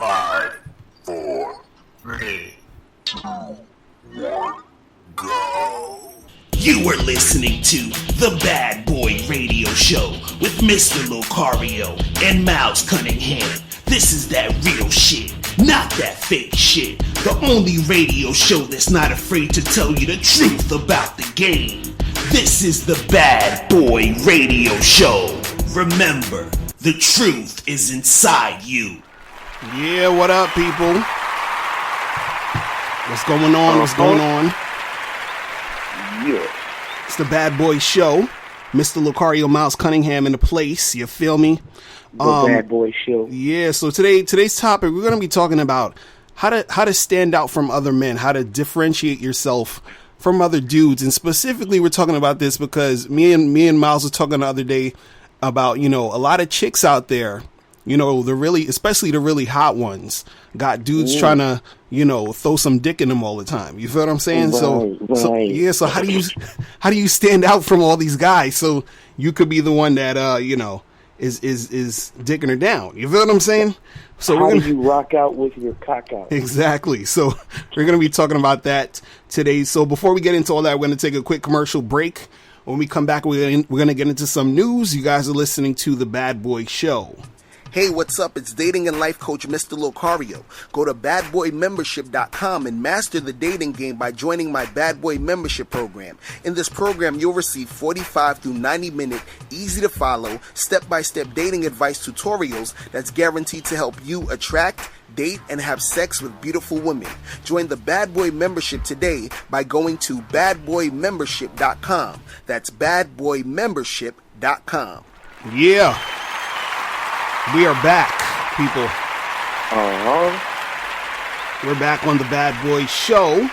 5, 4, 3, 2, 1, go. You are listening to The Bad Boy Radio Show with Mr. Locario and Miles Cunningham. This is that real shit, not that fake shit. The only radio show that's not afraid to tell you the truth about the game. This is The Bad Boy Radio Show. Remember, the truth is inside you. Yeah, what up, people? What's going on? What's going on? Yeah. It's the Bad Boy Show. Mr. Locario, Miles Cunningham in the place. You feel me? The Bad Boy Show. Yeah, so today's topic, we're going to be talking about how to stand out from other men, how to differentiate yourself from other dudes. And specifically, we're talking about this because me and Miles were talking the other day about, a lot of chicks out there, especially the really hot ones, got dudes trying to, throw some dick in them all the time. You feel what I'm saying? Right. So how do you stand out from all these guys so you could be the one that is dicking her down? You feel what I'm saying? So how do you rock out with your cock out? Exactly. So we're going to be talking about that today. So before we get into all that, we're going to take a quick commercial break. When we come back, we're going to get into some news. You guys are listening to The Bad Boy Show. Hey, what's up? It's dating and life coach Mr. Locario. Go to badboymembership.com and master the dating game by joining my Bad Boy membership program. In this program, you'll receive 45 through 90-minute, easy-to-follow, step-by-step dating advice tutorials that's guaranteed to help you attract, date, and have sex with beautiful women. Join the Bad Boy membership today by going to badboymembership.com. That's badboymembership.com. Yeah. We are back, people. We're back on the Bad Boy Show.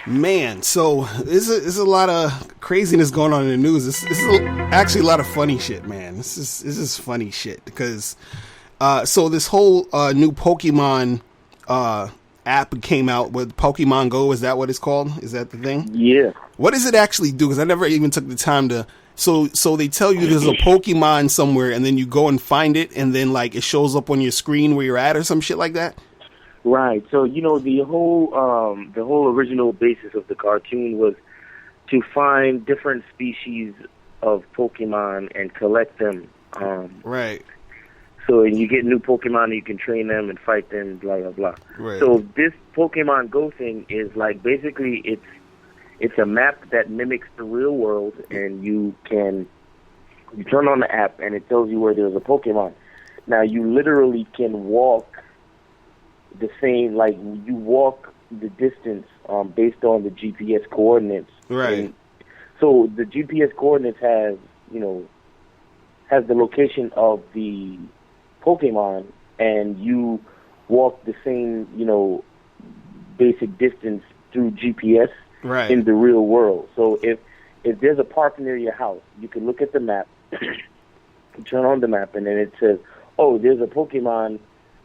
Man, so there's a lot of craziness going on in the news. This is actually a lot of funny shit, man. This is funny shit because so this whole new Pokemon app came out with Pokemon Go. Is that what it's called? Is that the thing? Yeah. What does it actually do? Because I never even took the time to. So they tell you there's a Pokemon somewhere, and then you go and find it, and then like it shows up on your screen where you're at, or some shit like that. Right. So the whole original basis of the cartoon was to find different species of Pokemon and collect them. Right. So you get new Pokemon, you can train them and fight them, blah blah blah. Right. So this Pokemon Go thing is like basically it's a map that mimics the real world, and you turn on the app and it tells you where there's a Pokemon. Now you literally can walk the same, like you walk the distance based on the GPS coordinates. Right. And so the GPS coordinates has the location of the Pokemon, and you walk the same, basic distance through GPS. Right. In the real world. So if there's a park near your house, you can look at the map, turn on the map, and then it says, oh, there's a Pokemon,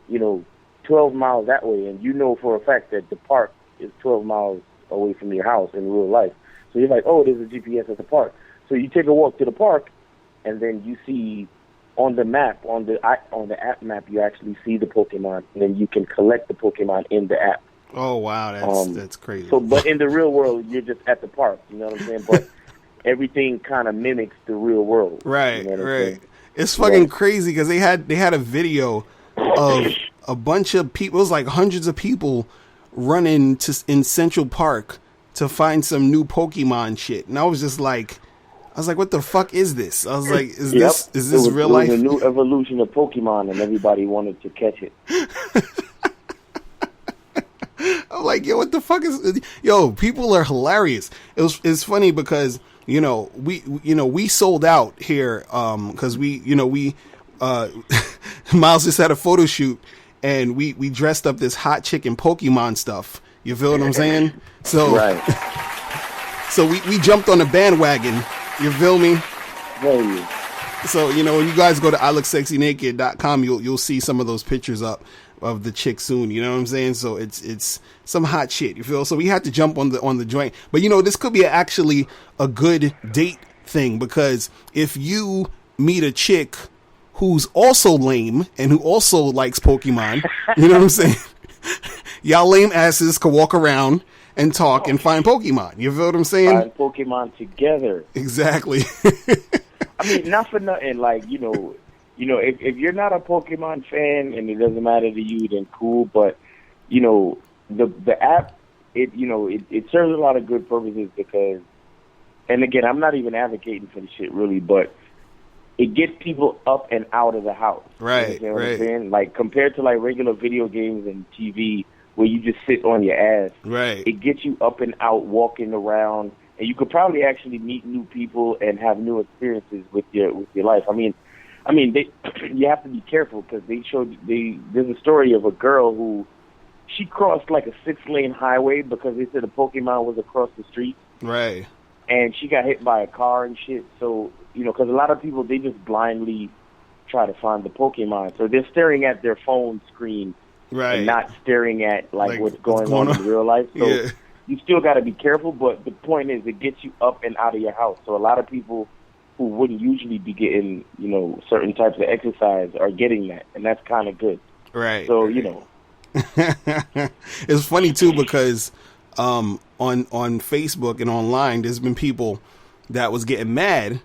12 miles that way, and you know for a fact that the park is 12 miles away from your house in real life. So you're like, oh, there's a GPS at the park. So you take a walk to the park, and then you see on the map, on the app map, you actually see the Pokemon, and then you can collect the Pokemon in the app. Oh wow, that's crazy. So, but in the real world, you're just at the park. You know what I'm saying? But everything kind of mimics the real world. Right, you know right. It's fucking crazy because they had a video of a bunch of people. It was like hundreds of people running in Central Park to find some new Pokemon shit, and I was like, what the fuck is this? I was like, is this real life? It was a new evolution of Pokemon, and everybody wanted to catch it. I'm like, yo, what the fuck is? Yo, people are hilarious. It's funny because we sold out here because we Miles just had a photo shoot and we dressed up this hot chick in Pokemon stuff. You feel what I'm saying? So right. So we jumped on the bandwagon. You feel me? Hey. So when you guys go to ilookSexyNaked.com, you'll see some of those pictures up of the chick soon. You know what I'm saying? So it's some hot shit. You feel? So we had to jump on the joint. But this could be actually a good date thing, because if you meet a chick who's also lame and who also likes Pokemon. You know what I'm saying? Y'all lame asses can walk around and talk and find Pokemon. You feel what I'm saying? Find Pokemon together. Exactly. I mean, not for nothing. Like, if you're not a Pokemon fan and it doesn't matter to you, then cool. But the app, it serves a lot of good purposes because, and again, I'm not even advocating for the shit really, but it gets people up and out of the house. Right. You know what I'm saying? Like compared to like regular video games and TV where you just sit on your ass. Right. It gets you up and out, walking around, and you could probably actually meet new people and have new experiences with your life. I mean, you have to be careful because there's a story of a girl who she crossed like a 6-lane highway because they said a Pokemon was across the street. Right. And she got hit by a car and shit. So, because a lot of people, they just blindly try to find the Pokemon. So they're staring at their phone screen. Right. And not staring at like what's going on in real life. So you still got to be careful. But the point is, it gets you up and out of your house. So a lot of people who wouldn't usually be getting, certain types of exercise are getting that, and that's kind of good. Right. So it's funny too because on Facebook and online, there's been people that was getting mad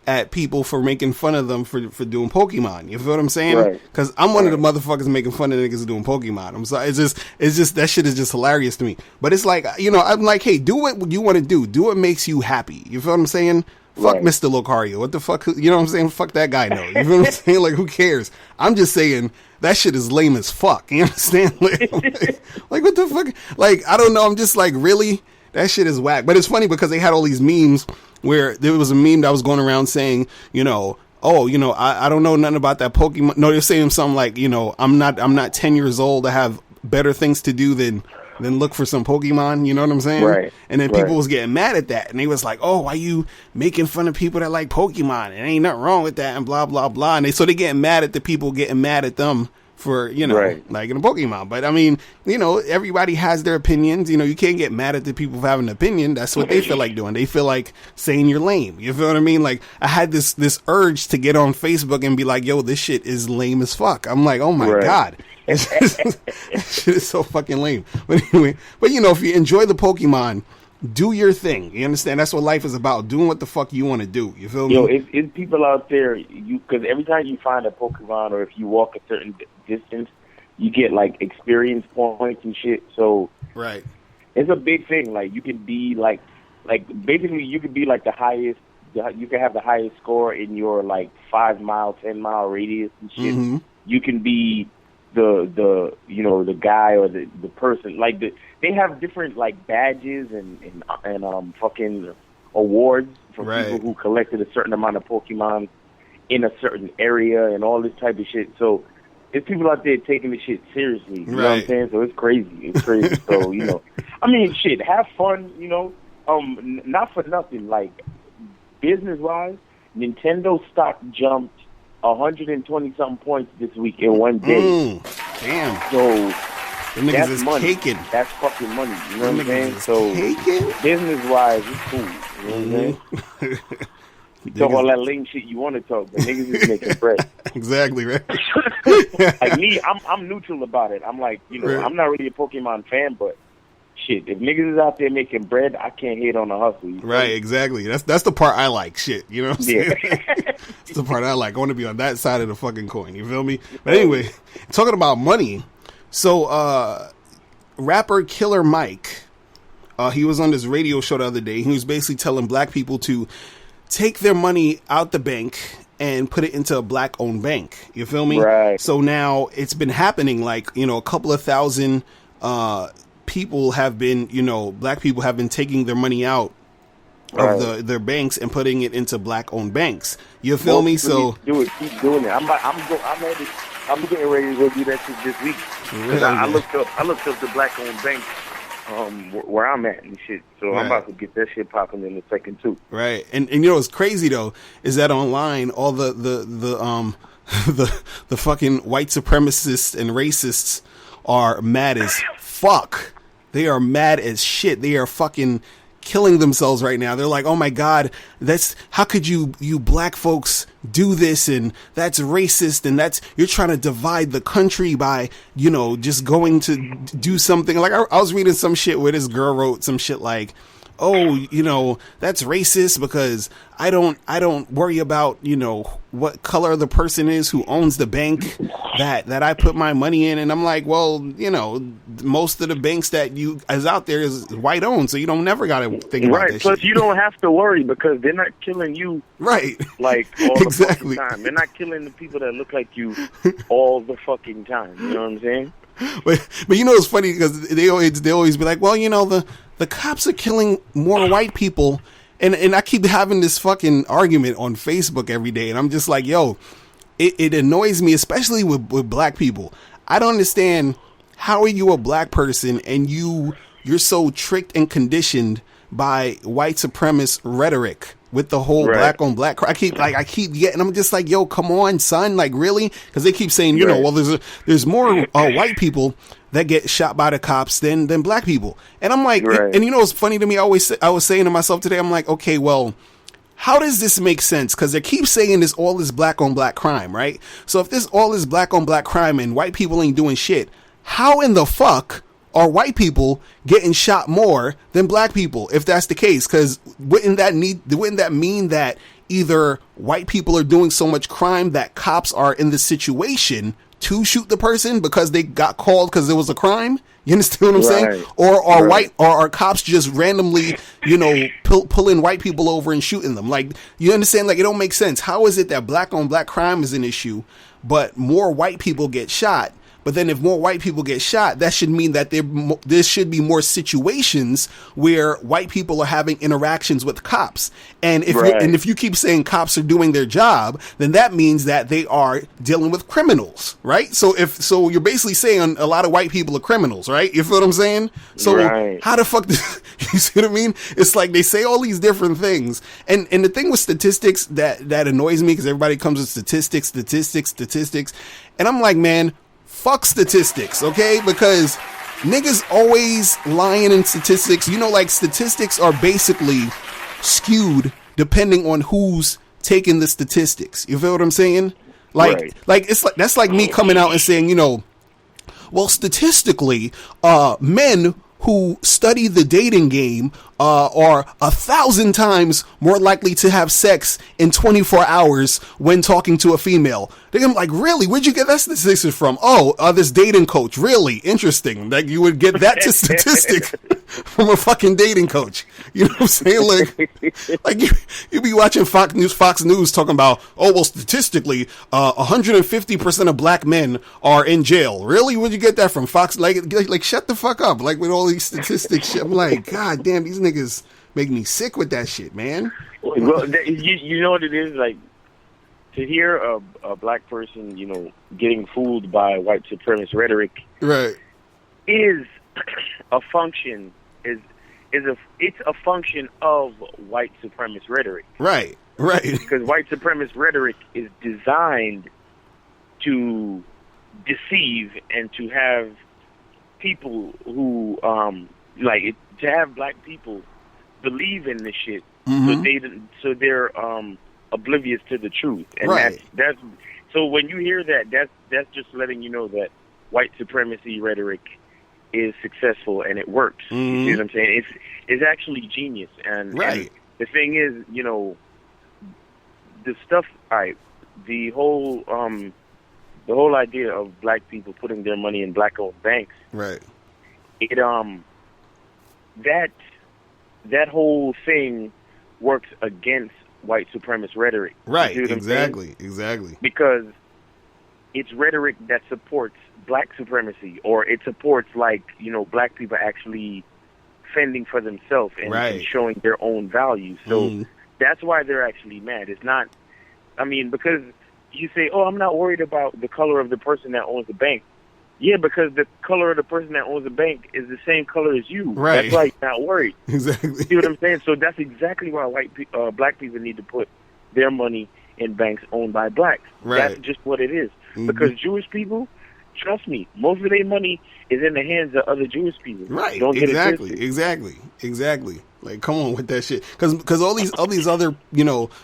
at people for making fun of them for doing Pokemon. You feel what I'm saying? Because I'm one of the motherfuckers making fun of niggas doing Pokemon. I'm sorry. It's just that shit is just hilarious to me. But it's like, I'm like, hey, do what you want to do. Do what makes you happy. You feel what I'm saying? Fuck Mr. Locario. What the fuck? You know what I'm saying? Fuck that guy. No. You feel what I'm saying? Like, who cares? I'm just saying that shit is lame as fuck. You understand? Like what the fuck? Like, I don't know. I'm just like, really? That shit is whack. But it's funny because they had all these memes where there was a meme that was going around saying, I don't know nothing about that Pokemon. No, they're saying something like, I'm not 10 years old. I have better things to do than look for some Pokemon. You know what I'm saying? Right. And then people was getting mad at that. And they was like, oh, why you making fun of people that like Pokemon? And ain't nothing wrong with that and blah, blah, blah. And they getting mad at the people getting mad at them for, liking a Pokemon. But I mean, everybody has their opinions. You can't get mad at the people for having an opinion. That's what they feel like doing. They feel like saying you're lame. You feel what I mean? Like, I had this urge to get on Facebook and be like, yo, this shit is lame as fuck. I'm like, oh my God. Shit is so fucking lame. But anyway, if you enjoy the Pokemon, do your thing. You understand? That's what life is about. Doing what the fuck you want to do. You feel me? It's people out there, because every time you find a Pokemon or if you walk a certain distance, you get like experience points and shit. So it's a big thing. Like you could be like basically you could be like the highest. You can have the highest score in your like 5-mile, 10-mile radius and shit. Mm-hmm. You can be the guy or the person like they have different like badges and fucking awards for people who collected a certain amount of Pokemon in a certain area and all this type of shit. So it's people out there taking this shit seriously. You know what I'm saying? So it's crazy. So I mean, shit, have fun. Not for nothing. Like business wise, Nintendo stock jumped 120-something points this week in one day. Damn. So them niggas is money. Caking. That's fucking money. You know what I'm saying? So business-wise, it's cool. You know what I'm saying? You talk all that lame shit you want to talk, but niggas is making bread. Exactly, right? Like me, I'm neutral about it. I'm like, I'm not really a Pokemon fan, but shit, if niggas is out there making bread, I can't hate on the hustle. Right, exactly. That's the part I like. Shit, you know what I'm saying? That's the part I like. I want to be on that side of the fucking coin. You feel me? But anyway, talking about money. So, rapper Killer Mike, he was on this radio show the other day. He was basically telling black people to take their money out the bank and put it into a black-owned bank. You feel me? Right. So now it's been happening. Like, a couple of thousand people have been, black people have been taking their money out of their banks and putting it into black-owned banks. You feel me? So do it. Keep doing it. I'm getting ready to go do that shit this week. Because I looked up the black-owned banks where I'm at and shit. So I'm about to get that shit popping in a second too. Right. And what's crazy though is that online all the the fucking white supremacists and racists are mad as fuck. They are mad as shit. They are fucking killing themselves right now. They're like, oh my God, how could you black folks do this? And that's racist. And you're trying to divide the country by, just going to do something. Like I was reading some shit where this girl wrote some shit like, oh, that's racist because I don't worry about, what color the person is who owns the bank that I put my money in. And I'm like, well, most of the banks that is out there is white owned. So you don't never got to think about that Plus shit. you don't have to worry because they're not killing you. Right. Like all Exactly. the fucking time. They're not killing the people that look like you all the fucking time. You know what I'm saying? But it's funny because they always be like, well, the cops are killing more white people, and I keep having this fucking argument on Facebook every day, and I'm just like, yo, it annoys me, especially with black people. I don't understand, how are you a black person and you're so tricked and conditioned by white supremacist rhetoric with the whole black on black. I keep getting. I'm just like, yo, come on, son, like really? Because they keep saying, well, there's more white people that get shot by the cops than black people, and I'm like, and it's funny to me. I was saying to myself today, I'm like, okay, well, how does this make sense? Because they keep saying all this black on black crime, right? So if this all is black on black crime and white people ain't doing shit, how in the fuck are white people getting shot more than black people if that's the case? Because wouldn't that mean that either white people are doing so much crime that cops are in the situation to shoot the person because they got called because there was a crime? You understand what I'm saying? Or are cops just randomly, pulling white people over and shooting them? Like, you understand? Like, it don't make sense. How is it that black on black crime is an issue, but more white people get shot? But then if more white people get shot, that should mean that there should be more situations where white people are having interactions with cops. And if you keep saying cops are doing their job, then that means that they are dealing with criminals, right? So you're basically saying a lot of white people are criminals, right? You feel what I'm saying? So how the fuck, you see what I mean? It's like they say all these different things. And the thing with statistics that annoys me, because everybody comes with statistics. And I'm like, man, fuck statistics, okay? Because niggas always lying in statistics. Like statistics are basically skewed depending on who's taking the statistics. You feel what I'm saying? Like that's like me coming out and saying, well, statistically, men who study the dating game are 1,000 times more likely to have sex in 24 hours when talking to a female. They're like, really? Where'd you get that statistic from? Oh, this dating coach. Really? Interesting. Like, you would get that statistic from a fucking dating coach. You know what I'm saying? Like you be watching Fox News talking about, oh, well, statistically, 150% of black men are in jail. Really? Where'd you get that from? Fox? Like shut the fuck up. Like, with all these statistics shit. I'm like, God damn, these niggas make me sick with that shit, man. Well, you know what it is? Like, to hear a black person, getting fooled by white supremacist rhetoric, right, is a function it's a function of white supremacist rhetoric. Right. Because white supremacist rhetoric is designed to deceive and to have people who to have black people believe in this shit, so they're oblivious to the truth. And that's so when you hear that, that's just letting you know that white supremacy rhetoric is successful and it works. You see what I'm saying? It's actually genius. And the thing is, the stuff. The whole idea of black people putting their money in black-owned banks. Right. It that whole thing works against white supremacist rhetoric. Right. You see what Exactly. Because it's rhetoric that supports black supremacy, or it supports black people actually fending for themselves and showing their own values. So that's why they're actually mad. It's not, because you say, oh, I'm not worried about the color of the person that owns the bank. Yeah, because the color of the person that owns the bank is the same color as you. Right. That's why you're not worried. Exactly. See what I'm saying? So that's exactly why black people need to put their money in banks owned by blacks. Right. That's just what it is. Because Jewish people, trust me, most of their money is in the hands of other Jewish people. Right. Don't get it twisted. Exactly. Like, come on with that shit. Because all these other,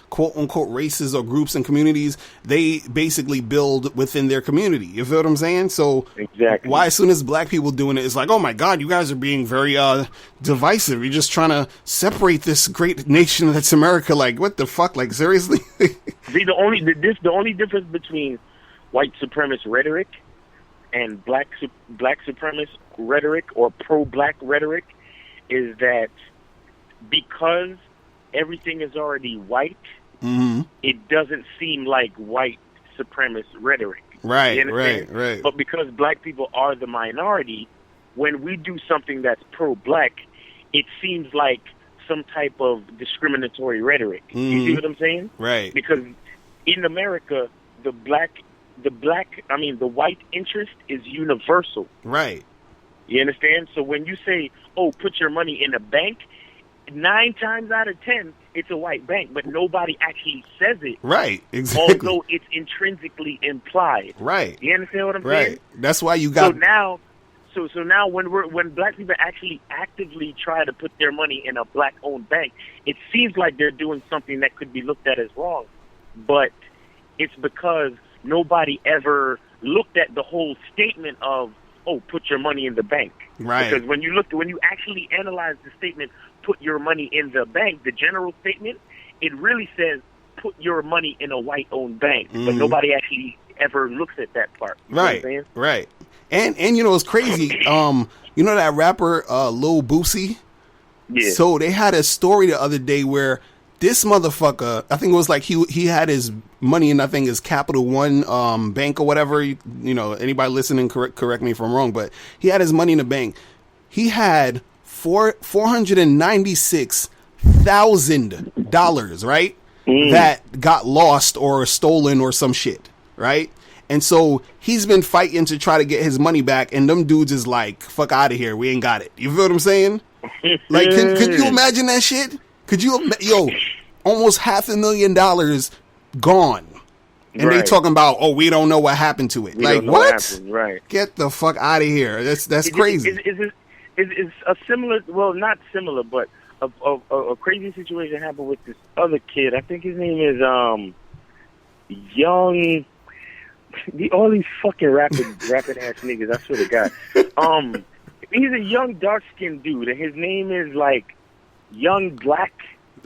quote unquote races or groups and communities, they basically build within their community. You feel what I'm saying? So exactly. Why as soon as black people doing it, it's like, oh my God, you guys are being very divisive. You're just trying to separate this great nation that's America. Like, what the fuck? Like, seriously? See, the only difference between white supremacist rhetoric and black supremacist rhetoric or pro-black rhetoric is that because everything is already white, it doesn't seem like white supremacist rhetoric. Right. But because black people are the minority, when we do something that's pro-black, it seems like some type of discriminatory rhetoric. You see what I'm saying? Right. Because in America, the white interest is universal. Right. You understand? So when you say, "Oh, put your money in a bank," 9 times out of 10, it's a white bank, but nobody actually says it. Right. Exactly. Although it's intrinsically implied. Right. You understand what I'm saying? Right. That's why you got. So now, when black people actually actively try to put their money in a black-owned bank, it seems like they're doing something that could be looked at as wrong, but it's because nobody ever looked at the whole statement of, "Oh, put your money in the bank." Right. Because when you actually analyze the statement, "Put your money in the bank," the general statement, it really says, "Put your money in a white-owned bank," but nobody actually ever looks at that part. You know what I'm saying? Right. And it's crazy. That rapper Lil Boosie? Yeah. So they had a story the other day where this motherfucker, I think it was like he had his money in, I think, his Capital One bank or whatever. Anybody listening, correct me if I'm wrong, but he had his money in the bank. He had $496,000, right? That got lost or stolen or some shit, right? And so he's been fighting to try to get his money back, and them dudes is like, "Fuck out of here, we ain't got it." You feel what I'm saying? Like, could you imagine that shit? Could you, almost $500,000 gone, and they talking about, "Oh, we don't know what happened to it." Like, what? Right? Get the fuck out of here. That's crazy. Is a similar? Well, not similar, but a crazy situation happened with this other kid. I think his name is Young. All these fucking rapid ass niggas. I swear to God. He's a young dark skinned dude, and his name is like Young Black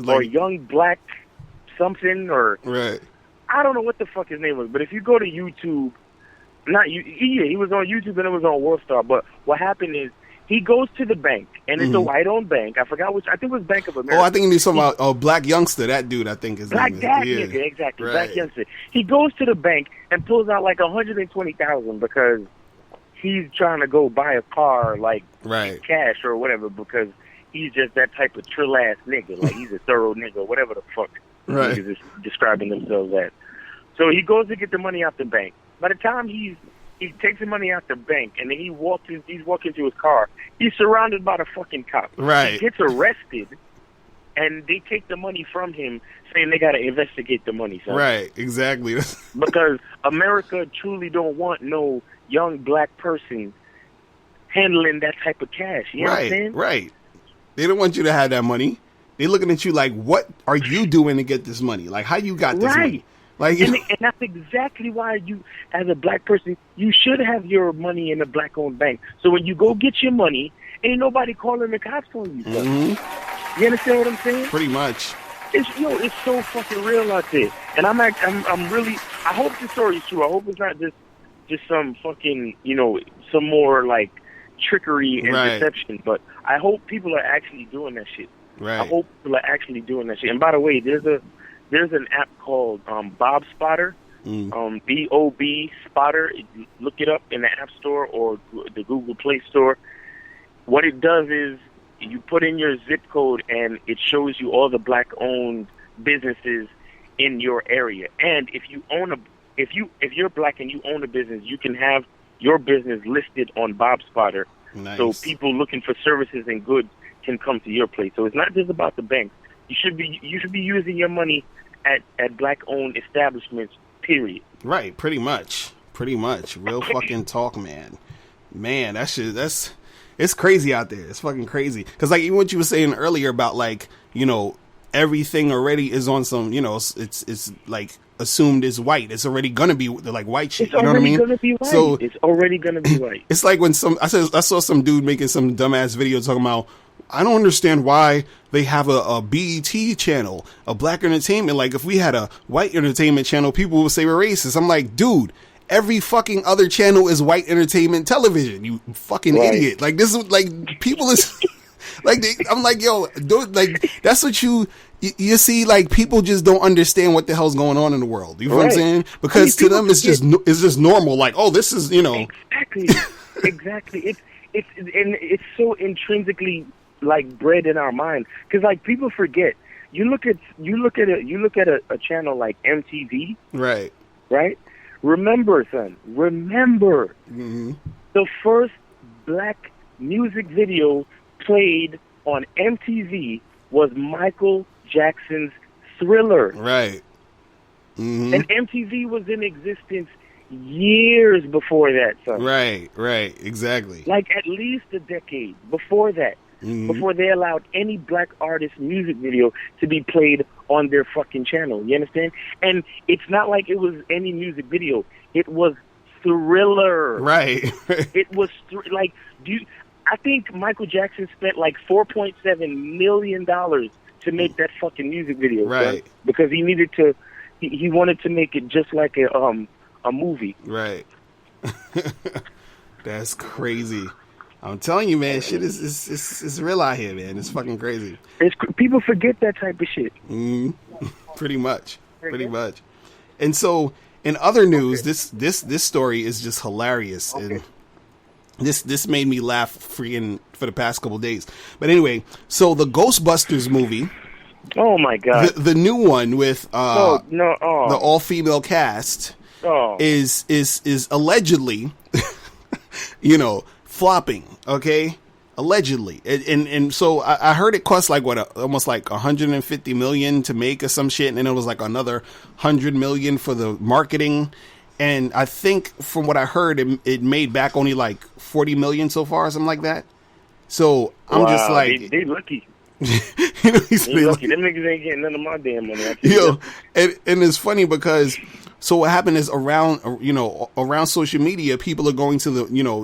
or Young Black something or right. I don't know what the fuck his name was, but if you go to YouTube, he was on YouTube and it was on WorldStar. But what happened is he goes to the bank, and it's a white-owned bank. I forgot which. I think it was Bank of America. Oh, I think he's talking about Black Youngster. That dude, I think, is Black Dad. Yeah, exactly. Right. Black Youngster. He goes to the bank and pulls out like $120,000 because he's trying to go buy a car, like right. cash or whatever, because he's just that type of trill ass nigga. Like he's a thorough nigga, whatever the fuck right. niggas is describing themselves as. So he goes to get the money out the bank. By the time he takes the money out the bank, and then he's walking to his car. He's surrounded by the fucking cops. Right. He gets arrested, and they take the money from him, saying they got to investigate the money. Son. Right, exactly. Because America truly don't want no young black person handling that type of cash. You know what I'm saying? Right. They don't want you to have that money. They're looking at you like, what are you doing to get this money? Like, how you got this money? Like, and that's exactly why you, as a black person, you should have your money in a black-owned bank. So when you go get your money, ain't nobody calling the cops on you. Mm-hmm. You understand what I'm saying? Pretty much. It's so fucking real out there. And I'm really, I hope the story is true. I hope it's not just some fucking, some more like trickery and deception. But I hope people are actually doing that shit. Right. I hope people are actually doing that shit. And by the way, there's an app called Bob Spotter, BOB Spotter. Look it up in the App Store or the Google Play Store. What it does is you put in your zip code and it shows you all the black-owned businesses in your area. And if you're black and you own a business, you can have your business listed on Bob Spotter. Nice. So people looking for services and goods can come to your place. So it's not just about the banks. You should be using your money at black-owned establishments, period. Right, pretty much. Pretty much. Real fucking talk, man. Man, it's crazy out there. It's fucking crazy. Because, like, even what you were saying earlier about, like, you know, everything already is on some, you know, it's like assumed is white. It's already gonna be like white shit. You know what I mean? Gonna be white. So it's already gonna be white. It's like when I saw some dude making some dumbass video talking about, I don't understand why they have a BET channel, a black entertainment. Like, if we had a white entertainment channel, people would say we're racist. I'm like, dude, every fucking other channel is white entertainment television. You fucking idiot. Like, this is like, people is like, I'm like, yo, dude, like, that's what you see. Like, people just don't understand what the hell's going on in the world. You know what I'm saying? Because to them, it's just normal. Like, oh, this is, you know, exactly. It's so intrinsically, like, bred in our mind, because, like, people forget. You look at a channel like MTV, right? Remember, son. The first black music video played on MTV was Michael Jackson's Thriller, right? And MTV was in existence years before that, son. Right, exactly. Like, at least a decade before that. Before they allowed any black artist music video to be played on their fucking channel. You understand? And it's not like it was any music video. It was Thriller. Right. It was I think Michael Jackson spent like $4.7 million to make that fucking music video. Right. Because he needed to, he wanted to make it just like a movie. Right. That's crazy. I'm telling you, man, shit is real out here, man. It's fucking crazy. People forget that type of shit. Pretty much. And so, in other news, this story is just hilarious, and this made me laugh freaking for the past couple days. But anyway, so the Ghostbusters movie. Oh my god! The new one with the all female cast is allegedly, you know, flopping. Okay, allegedly, and so I heard it cost like almost like $150 million to make or some shit, and then it was like another $100 million for the marketing, and I think from what I heard, it made back only like $40 million so far, or something like that. So I'm just like, they lucky. You know, they lucky. Them niggas ain't getting none of my damn money. Yo, and it's funny because. So what happened is around social media, people are going to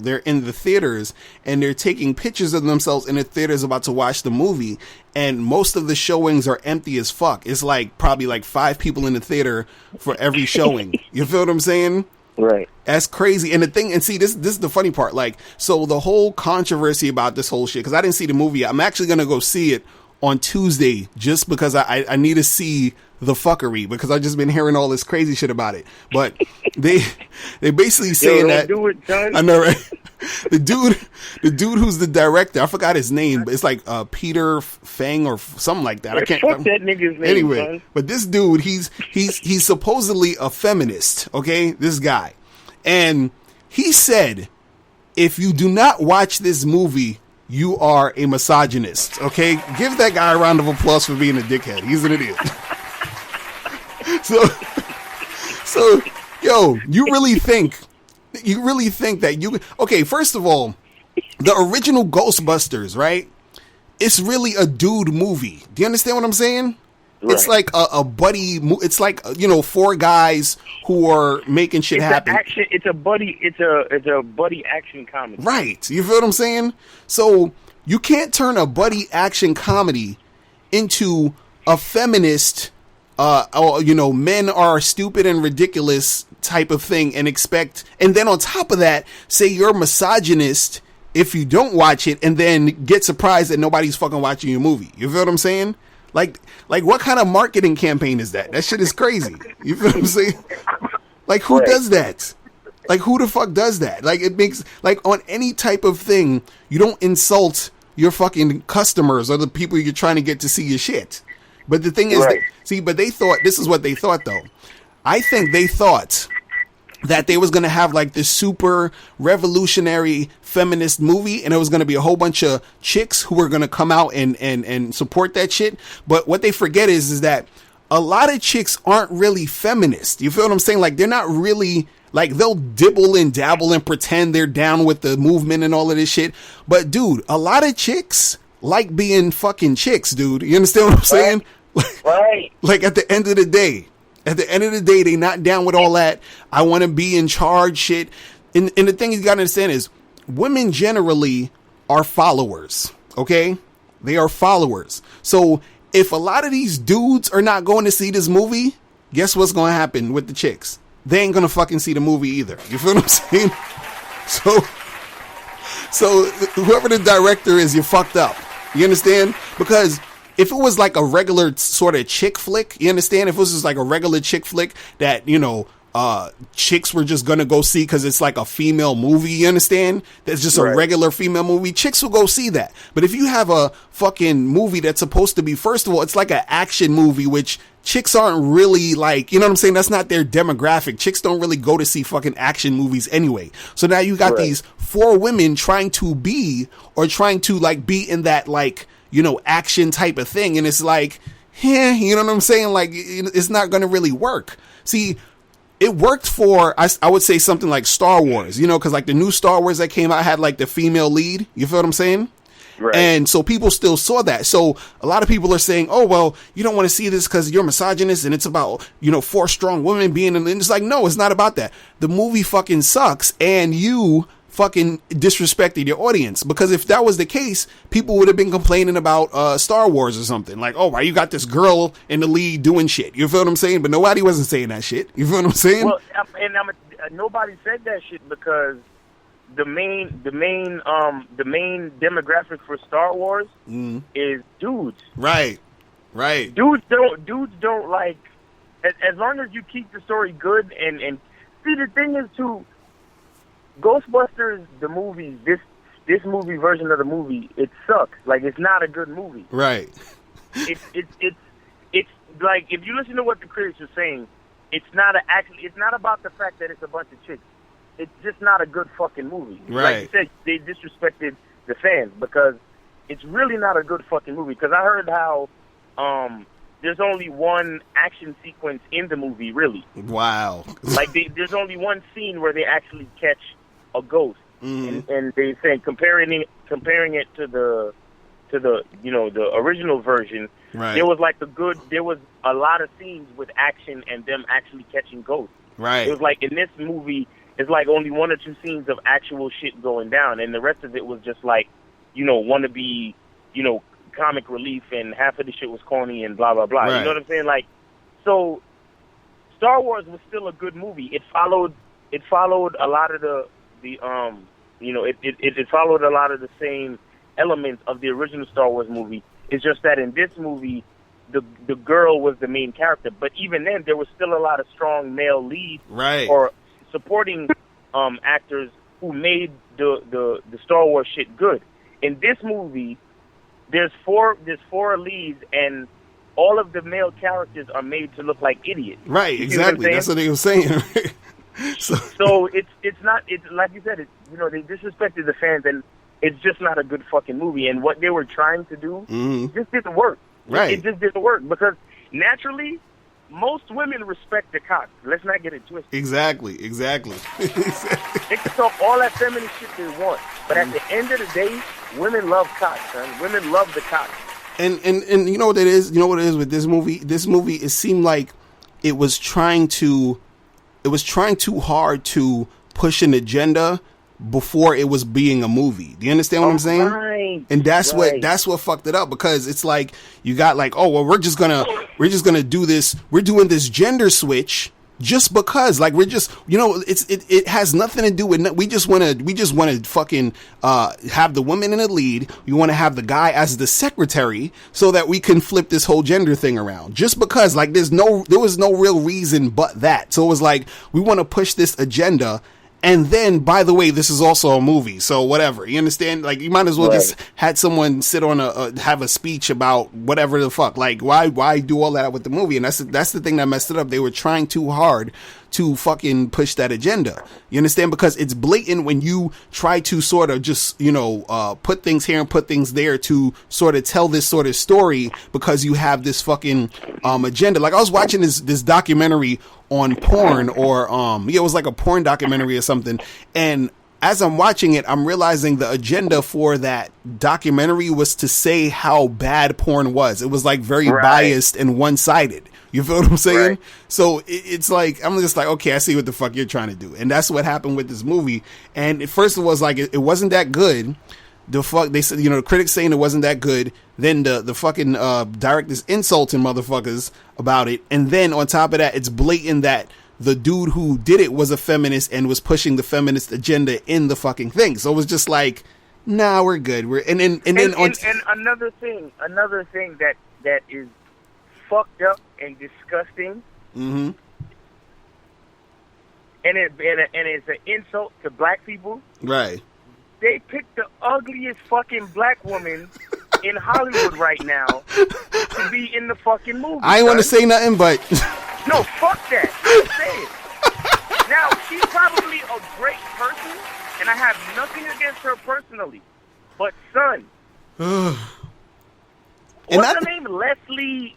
they're in the theaters and they're taking pictures of themselves in the theaters about to watch the movie. And most of the showings are empty as fuck. It's like probably like 5 people in the theater for every showing. You feel what I'm saying? Right. That's crazy. And this is the funny part. Like, so the whole controversy about this whole shit, because I didn't see the movie. I'm actually going to go see it on Tuesday just because I need to see the fuckery, because I've just been hearing all this crazy shit about it. But they basically saying that do it, son. I know, right? The dude who's the director, I forgot his name, but it's like Peter Fang or something like that. I can't. Fuck that nigga's name. Anyway, son. But this dude, he's supposedly a feminist. Okay, this guy, and he said, if you do not watch this movie, you are a misogynist. Okay, give that guy a round of applause for being a dickhead. He's an idiot. So, yo, you really think that okay, first of all, the original Ghostbusters, right? It's really a dude movie. Do you understand what I'm saying? Right. It's like a buddy. It's like 4 guys who are making shit happen. It's a buddy action comedy. Right. You feel what I'm saying? So you can't turn a buddy action comedy into a feminist, men are stupid and ridiculous type of thing and then on top of that, say you're misogynist if you don't watch it and then get surprised that nobody's fucking watching your movie. You feel what I'm saying? Like what kind of marketing campaign is that? That shit is crazy. You feel what I'm saying? Like, who does that? Like, who the fuck does that? Like, it makes, like, on any type of thing, you don't insult your fucking customers or the people you're trying to get to see your shit. But the thing is, but they thought, this is what they thought, though. I think they thought that they was going to have, like, this super revolutionary feminist movie, and it was going to be a whole bunch of chicks who were going to come out and support that shit. But what they forget is that a lot of chicks aren't really feminist. You feel what I'm saying? Like, they're not really Like, they'll dibble and dabble and pretend they're down with the movement and all of this shit. But, dude, a lot of chicks like being fucking chicks, dude. You understand what I'm saying? Right. Like, at the end of the day, they not down with all that. I want to be in charge shit. And the thing you got to understand is women generally are followers, okay? They are followers. So if a lot of these dudes are not going to see this movie, guess what's going to happen with the chicks? They ain't going to fucking see the movie either. You feel what I'm saying? So whoever the director is, you fucked up. You understand? Because if it was like a regular sort of chick flick, you understand? If it was just like a regular chick flick that, you know, chicks were just gonna go see because it's like a female movie, you understand? That's just a regular female movie. Chicks will go see that. But if you have a fucking movie that's supposed to be, first of all, it's like an action movie, which chicks aren't really like, you know what I'm saying? That's not their demographic. Chicks don't really go to see fucking action movies anyway. So now you got these 4 women trying to be like be in that, like, you know, action type of thing. And it's like, you know what I'm saying? Like, it's not going to really work. See, it worked for, I would say, something like Star Wars, you know, because like the new Star Wars that came out had like the female lead. You feel what I'm saying? Right. And so people still saw that. So a lot of people are saying, oh, well, you don't want to see this because you're misogynist and it's about, you know, 4 strong women being in. And it's like, no, it's not about that. The movie fucking sucks and you fucking disrespected your audience, because if that was the case, people would have been complaining about Star Wars or something like, oh, why you got this girl in the lead doing shit? You feel what I'm saying? But nobody wasn't saying that shit. You feel what I'm saying? Well, and nobody said that shit because the main demographic for Star Wars is dudes. Right. Dudes don't like, as long as you keep the story good and see, the thing is too, Ghostbusters, the movie, this movie version of the movie, it sucks. Like, it's not a good movie. Right. It's like, if you listen to what the critics are saying, it's not about the fact that it's a bunch of chicks. It's just not a good fucking movie. Right. Like you said, they disrespected the fans because it's really not a good fucking movie. Because I heard how there's only one action sequence in the movie, really. Wow. Like, there's only one scene where they actually catch a ghost, and they say comparing it to the you know, the original version. Right. There was a lot of scenes with action and them actually catching ghosts. Right. It was like in this movie, it's like only 1 or 2 scenes of actual shit going down, and the rest of it was just like, you know, wannabe, you know, comic relief, and half of the shit was corny and blah blah blah. Right. You know what I'm saying? Like, so Star Wars was still a good movie. It followed a lot of the you know, it followed a lot of the same elements of the original Star Wars movie. It's just that in this movie, the girl was the main character, but even then there was still a lot of strong male leads or supporting actors who made the Star Wars shit good. In this movie, there's four leads, and all of the male characters are made to look like idiots. Right, exactly. That's what they were saying. So it's not, it's like you said, you know, they disrespected the fans, and it's just not a good fucking movie. And what they were trying to do just didn't work. Right. It just didn't work because naturally, most women respect the cock. Let's not get it twisted. Exactly. They can talk all that feminine shit they want, but at the end of the day, women love cock, son. Women love the cock. And you know what it is? You know what it is with this movie? This movie, it seemed like it was trying too hard to push an agenda before it was being a movie. Do you understand what I'm saying? Right. And that's what fucked it up, because it's like you got like, oh well, we're just gonna do this. We're doing this gender switch just because, like, we're just, you know, it has nothing to do with, we just want to fucking have the woman in the lead. We want to have the guy as the secretary so that we can flip this whole gender thing around, just because, like, there was no real reason but that. So it was like, we want to push this agenda. And then, by the way, this is also a movie, so whatever. You understand? Like, you might as well just had someone sit on have a speech about whatever the fuck. Like, why do all that with the movie? And that's the thing that messed it up. They were trying too hard to fucking push that agenda. You understand? Because it's blatant when you try to sort of just, put things here and put things there to sort of tell this sort of story because you have this fucking agenda. Like I was watching this documentary on porn, or it was like a porn documentary or something, and as I'm watching it, I'm realizing the agenda for that documentary was to say how bad porn was. It was like very biased and one-sided. You feel what I'm saying? Right. So it's like, I'm just like, okay, I see what the fuck you're trying to do. And that's what happened with this movie. And at first it was like, it wasn't that good. They said, the critics saying it wasn't that good. Then the fucking directors insulting motherfuckers about it. And then on top of that, it's blatant that the dude who did it was a feminist and was pushing the feminist agenda in the fucking thing. So it was just like, nah, we're good. And another thing that is fucked up and disgusting. Mm-hmm. And it's an insult to black people. Right. They picked the ugliest fucking black woman in Hollywood right now to be in the fucking movie. I ain't want to say nothing, but no, fuck that. I'm saying. Now, she's probably a great person, and I have nothing against her personally. But, son, what's her name? Leslie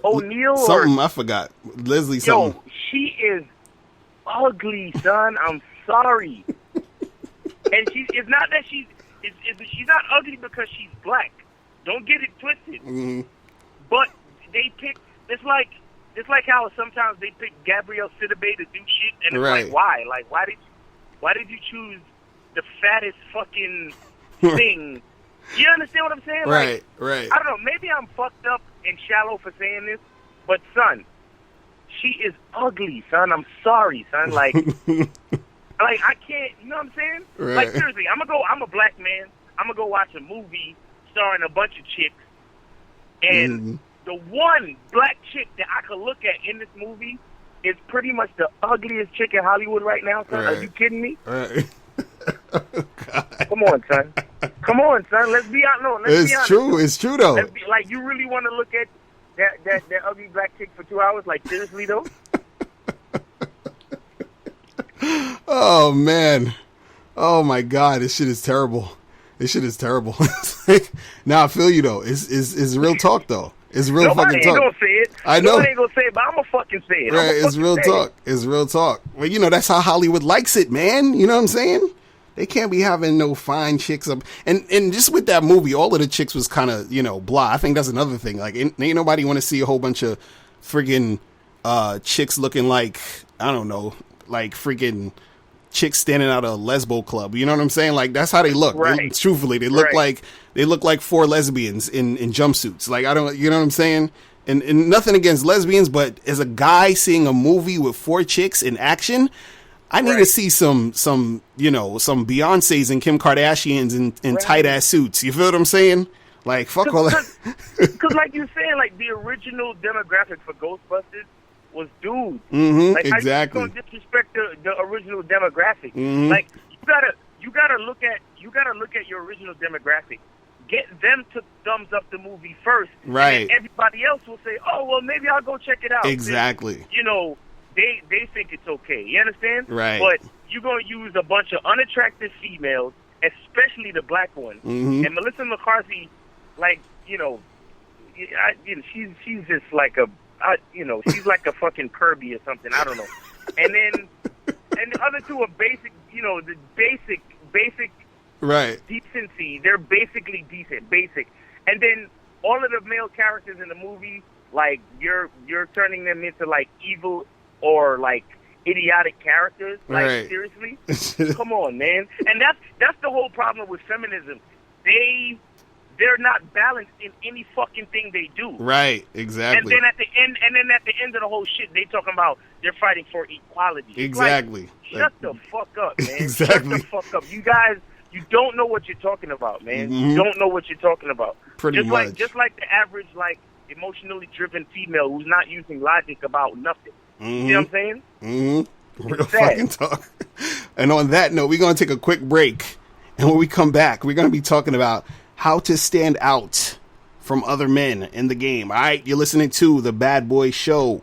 O'Neal? Something, I forgot. Leslie something. Yo, she is ugly, son. I'm sorry. And it's not that she's not ugly because she's black. Don't get it twisted. Mm-hmm. But they pick, it's like how sometimes they pick Gabrielle Sidibe to do shit, and it's like, why? Like, why did you choose the fattest fucking thing? You understand what I'm saying? Right. I don't know. Maybe I'm fucked up and shallow for saying this, but son, she is ugly, son. I'm sorry, son. Like, like I can't. You know what I'm saying? Right. Like seriously, I'm a black man. I'm gonna go watch a movie starring a bunch of chicks, and the one black chick that I could look at in this movie is pretty much the ugliest chick in Hollywood right now, son. Right. Are you kidding me? Right. Oh, God. Come on, son. Come on, son. Let's be honest. No, let's be honest. True. It's true, though. Like, you really want to look at that ugly black chick for 2 hours? Like, seriously, though? Oh, man. Oh, my God. This shit is terrible. Now, I feel you, though. It's real talk, though. It's real fucking talk. Nobody ain't gonna say it. I know. Nobody ain't gonna say it, but I'm gonna fucking say it. Right, it's real talk. It's real talk. Well, that's how Hollywood likes it, man. You know what I'm saying? They can't be having no fine chicks up. And just with that movie, all of the chicks was kind of, blah. I think that's another thing. Like, ain't nobody want to see a whole bunch of friggin' chicks looking like, I don't know, like friggin' chicks standing out of a lesbo club. You know what I'm saying? Like, that's how they look. Right. Truthfully, they look like four lesbians in jumpsuits. Like, you know what I'm saying? And nothing against lesbians, but as a guy seeing a movie with four chicks in action, I need to see some Beyoncés and Kim Kardashians in tight ass suits. You feel what I'm saying? Like, fuck all that. Because like you're saying, like the original demographic for Ghostbusters was dudes. Mm-hmm, like, exactly. How you gonna disrespect the original demographic? Mm-hmm. Like, you gotta look at your original demographic. Get them to thumbs up the movie first, right? And then everybody else will say, "Oh, well, maybe I'll go check it out." Exactly. And, they think it's okay. You understand? Right. But you're gonna use a bunch of unattractive females, especially the black one. Mm-hmm. And Melissa McCarthy, like, she's just like she's like a fucking Kirby or something. I don't know. And the other two are basic, the basic right decency. They're basically decent, basic. And then all of the male characters in the movie, like you're turning them into like evil or like idiotic characters. Like, right. Seriously? Come on, man. And that's the whole problem with feminism. They're not balanced in any fucking thing they do. Right, exactly. And then at the end of the whole shit, they talking about they're fighting for equality. Exactly. Like, shut the fuck up, man. Exactly. Shut the fuck up. You guys, you don't know what you're talking about, man. Mm-hmm. You don't know what you're talking about. Pretty much. Just like the average, like, emotionally driven female who's not using logic about nothing. Mm-hmm. You know what I'm saying? Mm-hmm. Real fucking talk. And on that note, we're going to take a quick break. And when we come back, we're going to be talking about how to stand out from other men in the game. All right, you're listening to The Bad Boy Show.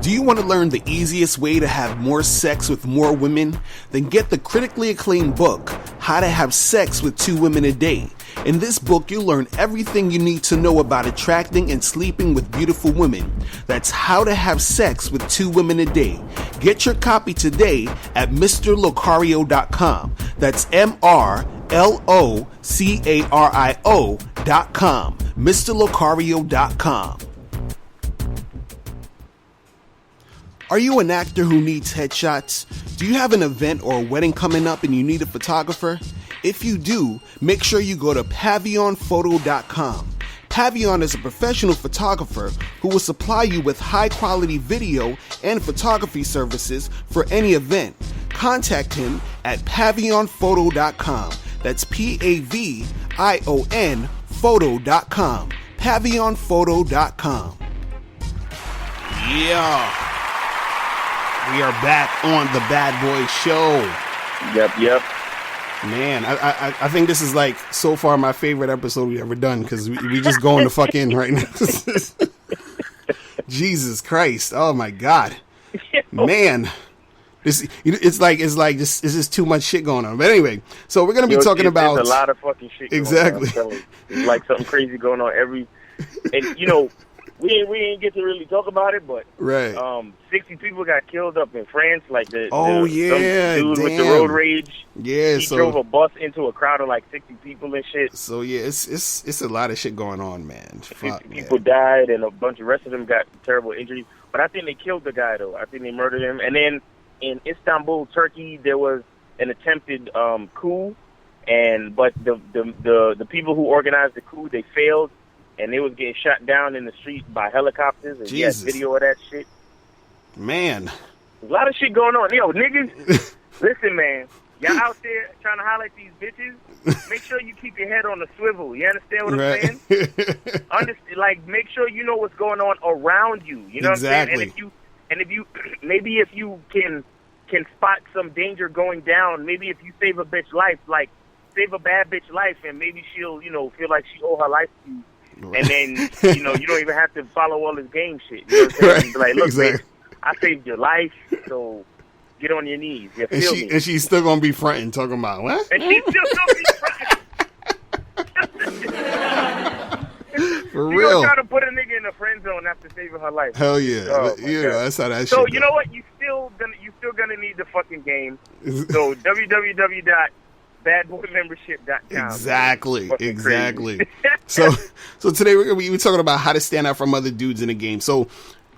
Do you want to learn the easiest way to have more sex with more women? Then get the critically acclaimed book, How to Have Sex with 2 Women a Day. In this book, you'll learn everything you need to know about attracting and sleeping with beautiful women. That's How to Have Sex with 2 Women a Day. Get your copy today at MrLocario.com. That's MrLocario.com. MrLocario.com. Are you an actor who needs headshots? Do you have an event or a wedding coming up and you need a photographer? If you do, make sure you go to pavionphoto.com. Pavion is a professional photographer who will supply you with high quality video and photography services for any event. Contact him at pavionphoto.com. That's PAVION photo.com. Pavionphoto.com. Yeah. We are back on the Bad Boy Show. Yep. Man, I think this is like so far my favorite episode we've ever done because we just going the fuck in right now. Jesus Christ! Oh my God, man, it's like this is too much shit going on. But anyway, so we're gonna be talking about there's a lot of fucking shit. Exactly, going on, it's like something crazy going on and we ain't get to really talk about it, but right. 60 people got killed up in France. Like some dude with the road rage. Yeah, he drove a bus into a crowd of like 60 people and shit. So yeah, it's a lot of shit going on, man. 50 people died, and a bunch of rest of them got terrible injuries. But I think they killed the guy though. I think they murdered him. And then in Istanbul, Turkey, there was an attempted coup, but the people who organized the coup, they failed. And they was getting shot down in the street by helicopters. And Jesus. He had video of that shit. Man. There's a lot of shit going on. Yo, niggas, listen, man. Y'all out there trying to highlight these bitches. Make sure you keep your head on the swivel. You understand what I'm saying? Make sure you know what's going on around you. You know exactly. what I'm saying? And if you maybe if you can spot some danger going down, maybe if you save a bitch life, like save a bad bitch life, and maybe she'll, feel like she owe her life to you. And then, you don't even have to follow all this game shit. You know what I'm saying? Right. Be like, look, exactly. Bitch, I saved your life, so get on your knees. You feel me? And she's still going to be fronting, talking about, what? And she's still going to be fronting. For she real. She try to put a nigga in the friend zone after saving her life. Hell yeah. Oh, that's how that shit So, goes. you know what? You still gonna need the fucking game. So, www.badboymembership.com. Exactly. So today we're gonna be talking about how to stand out from other dudes in the game. So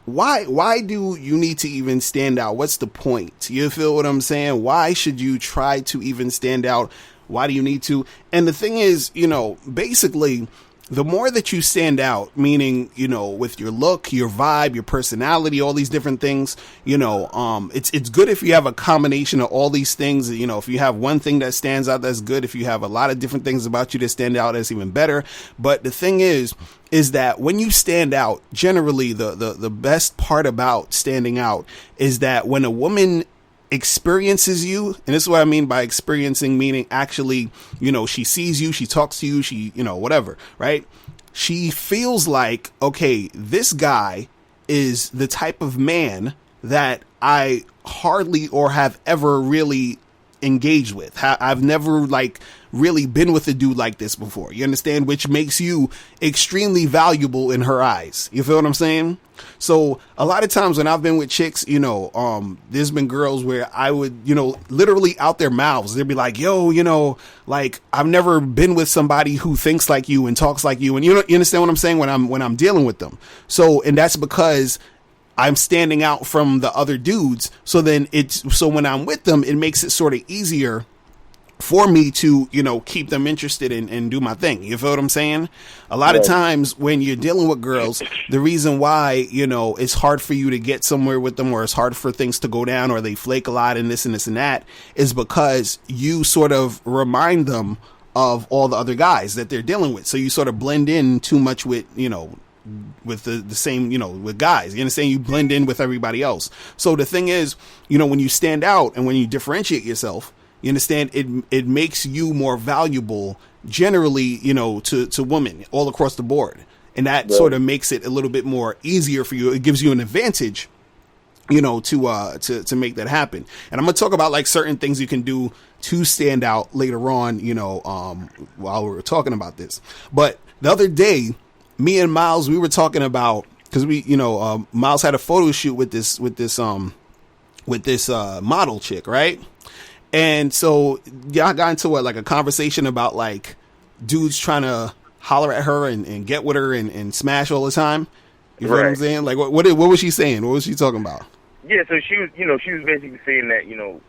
why do you need to even stand out? What's the point? You feel what I'm saying? Why should you try to even stand out? Why do you need to? And the thing is, basically, the more that you stand out, meaning, with your look, your vibe, your personality, all these different things, it's good if you have a combination of all these things. If you have one thing that stands out, that's good. If you have a lot of different things about you that stand out, that's even better. But the thing is that when you stand out, generally the best part about standing out is that when a woman experiences you, and this is what I mean by experiencing, meaning actually, she sees you, she talks to you, she, whatever, right? She feels like, okay, this guy is the type of man that I hardly or have ever really engaged with. I've never really been with a dude like this before. You understand? Which makes you extremely valuable in her eyes. You feel what I'm saying? So a lot of times when I've been with chicks, there's been girls where I would, literally out their mouths, they'd be like, yo, I've never been with somebody who thinks like you and talks like you. And you understand what I'm saying when I'm dealing with them. So, and that's because I'm standing out from the other dudes. So when I'm with them, it makes it sort of easier for me to, keep them interested and do my thing. You feel what I'm saying? A lot of times when you're dealing with girls, the reason why, it's hard for you to get somewhere with them, or it's hard for things to go down, or they flake a lot and this and this and that, is because you sort of remind them of all the other guys that they're dealing with. So you sort of blend in too much with, with the same, with guys. You understand? You blend in with everybody else. So the thing is, when you stand out and when you differentiate yourself, you understand, it makes you more valuable generally, to women all across the board. And that sort of makes it a little bit more easier for you. It gives you an advantage to make that happen. And I'm gonna talk about like certain things you can do to stand out later on, while we were talking about this. But the other day, me and Miles, we were talking about, because Miles had a photo shoot with this model chick, right? And so y'all got into like a conversation about like dudes trying to holler at her and get with her and smash all the time. You know what I'm saying? Like what was she saying? What was she talking about? Yeah, so she was basically saying that,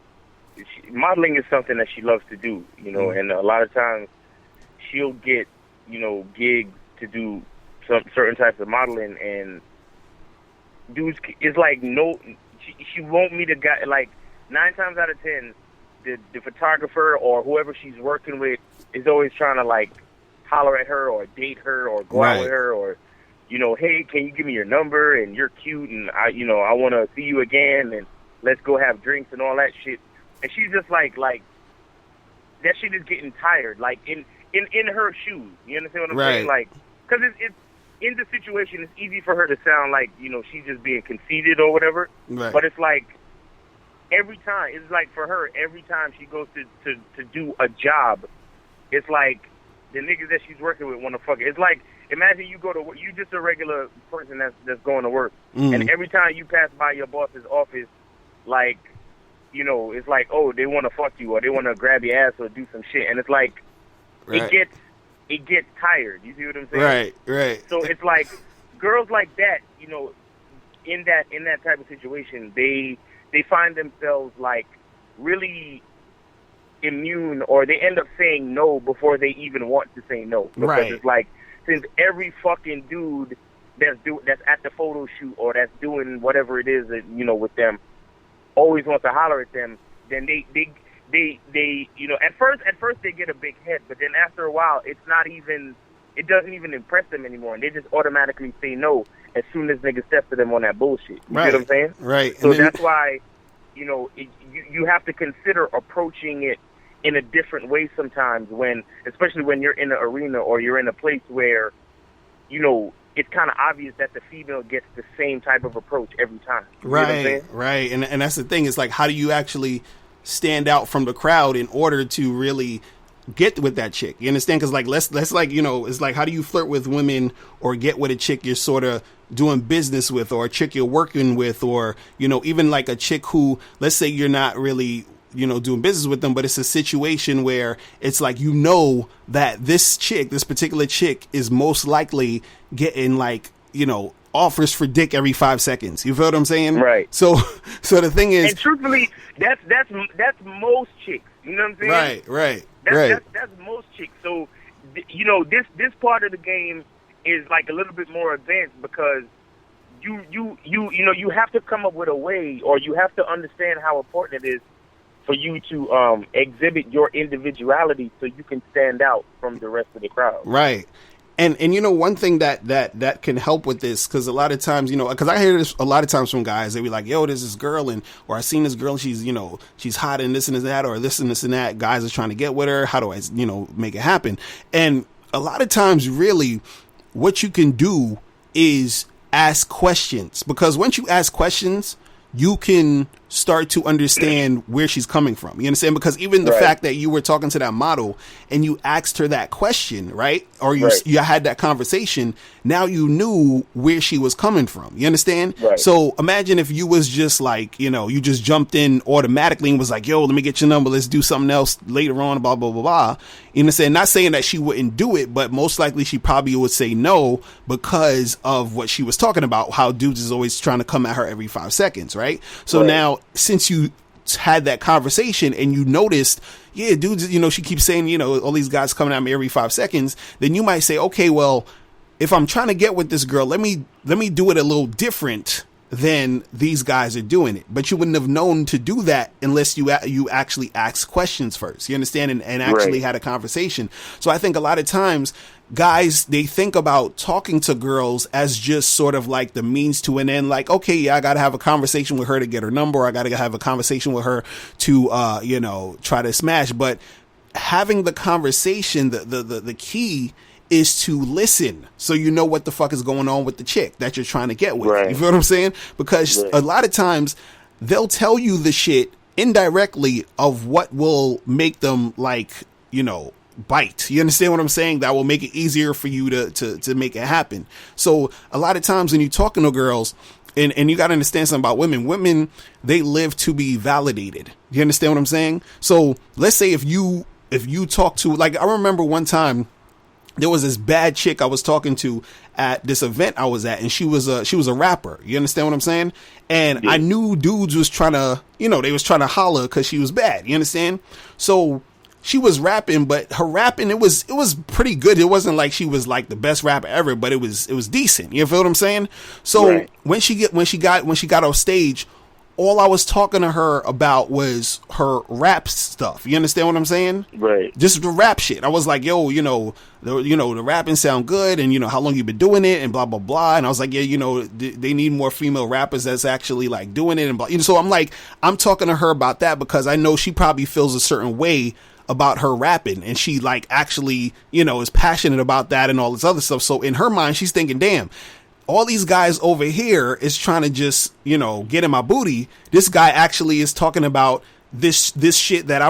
modeling is something that she loves to do, and a lot of times she'll get, gigs to do some certain types of modeling, and dudes, it's like, she won't meet a guy, like 9 times out of 10, the photographer or whoever she's working with is always trying to like holler at her or date her or go out with her or, hey, can you give me your number, and you're cute, and I want to see you again, and let's go have drinks and all that shit. And she's just like that shit is getting tired, like in her shoes. You understand what I'm saying? Like, because it's in the situation, it's easy for her to sound like, she's just being conceited or whatever. Right. But it's like every time she goes to do a job, it's like the niggas that she's working with want to fuck it. It's like, imagine you go to work, you just a regular person that's going to work, and every time you pass by your boss's office, like, it's like, oh, they want to fuck you or they want to grab your ass or do some shit, and it's like, it gets tired. You see what I'm saying? Right. So it's like girls like that, in that type of situation, they find themselves like really immune, or they end up saying no before they even want to say no. Because it's like, since every fucking dude that's at the photo shoot or that's doing whatever it is that, with them, always wants to holler at them, then they at first they get a big head, but then after a while it doesn't even impress them anymore, and they just automatically say no as soon as niggas step to them on that bullshit. You see what I'm saying? Right. So that's why, you have to consider approaching it in a different way sometimes, especially when you're in an arena or you're in a place where, it's kind of obvious that the female gets the same type of approach every time. You know what I'm saying? Right. And that's the thing. It's like, how do you actually stand out from the crowd in order to really get with that chick? You understand? Because like, let's like, it's like, how do you flirt with women or get with a chick you're sort of doing business with, or a chick you're working with, or, even like a chick who, let's say you're not really, doing business with them, but it's a situation where it's like, that this particular chick is most likely getting like, offers for dick every 5 seconds. You feel what I'm saying? Right. So the thing is, and truthfully, that's most chicks. You know what I'm saying? Right. That's most chicks. So, this part of the game is like a little bit more advanced, because you have to come up with a way, or you have to understand how important it is for you to exhibit your individuality so you can stand out from the rest of the crowd. Right. And one thing that can help with this, because a lot of times, because I hear this a lot of times from guys, they be like, yo, there's this girl, or I seen this girl, and she's hot and this and that, or this and that. Guys are trying to get with her. How do I, make it happen? And a lot of times, really, what you can do is ask questions, because once you ask questions, you can start to understand where she's coming from. You understand? Because even the fact that you were talking to that model and you asked her that question, right? Or you had that conversation, now you knew where she was coming from. You understand? Right. So imagine if you was just like, you just jumped in automatically and was like, yo, let me get your number. Let's do something else later on, blah, blah, blah, blah. You understand? Not saying that she wouldn't do it, but most likely she probably would say no, because of what she was talking about, how dudes is always trying to come at her every 5 seconds, right? So now, since you had that conversation and you noticed, yeah, dudes, she keeps saying, all these guys coming at me every 5 seconds, then you might say, okay, well, if I'm trying to get with this girl, let me do it a little different than these guys are doing it. But you wouldn't have known to do that unless you actually asked questions first. You understand? And actually had a conversation. So I think a lot of times guys, they think about talking to girls as just sort of like the means to an end. Like, okay, yeah, I got to have a conversation with her to get her number. Or I got to have a conversation with her to, try to smash. But having the conversation, the key is to listen, so you know what the fuck is going on with the chick that you're trying to get with. Right. You feel what I'm saying? Because Right. a lot of times they'll tell you the shit indirectly of what will make them, like, you know, bite. You understand what I'm saying? That will make it easier for you to make it happen. So a lot of times when you're talking to girls, and you got to understand something about women, they live to be validated. You understand what I'm saying? So let's say if you talk to, like, I remember one time there was this bad chick I was talking to at this event I was at, and she was a rapper. You understand what I'm saying? And I knew dudes was trying to, you know, they was trying to holler because she was bad. You understand? So she was rapping, but her rapping, it was pretty good. It wasn't like she was like the best rapper ever, but it was decent. You feel what I'm saying? So Right. when she got off stage, all I was talking to her about was her rap stuff. You understand what I'm saying? Right. Just the rap shit. I was like, yo, the rapping sound good, and how long you been doing it, and blah blah blah. And I was like, yeah, they need more female rappers that's actually like doing it, and blah. So I'm talking to her about that because I know she probably feels a certain way about her rapping, and she like actually is passionate about that and all this other stuff. So in her mind, she's thinking, damn, all these guys over here is trying to just, get in my booty. This guy actually is talking about this shit that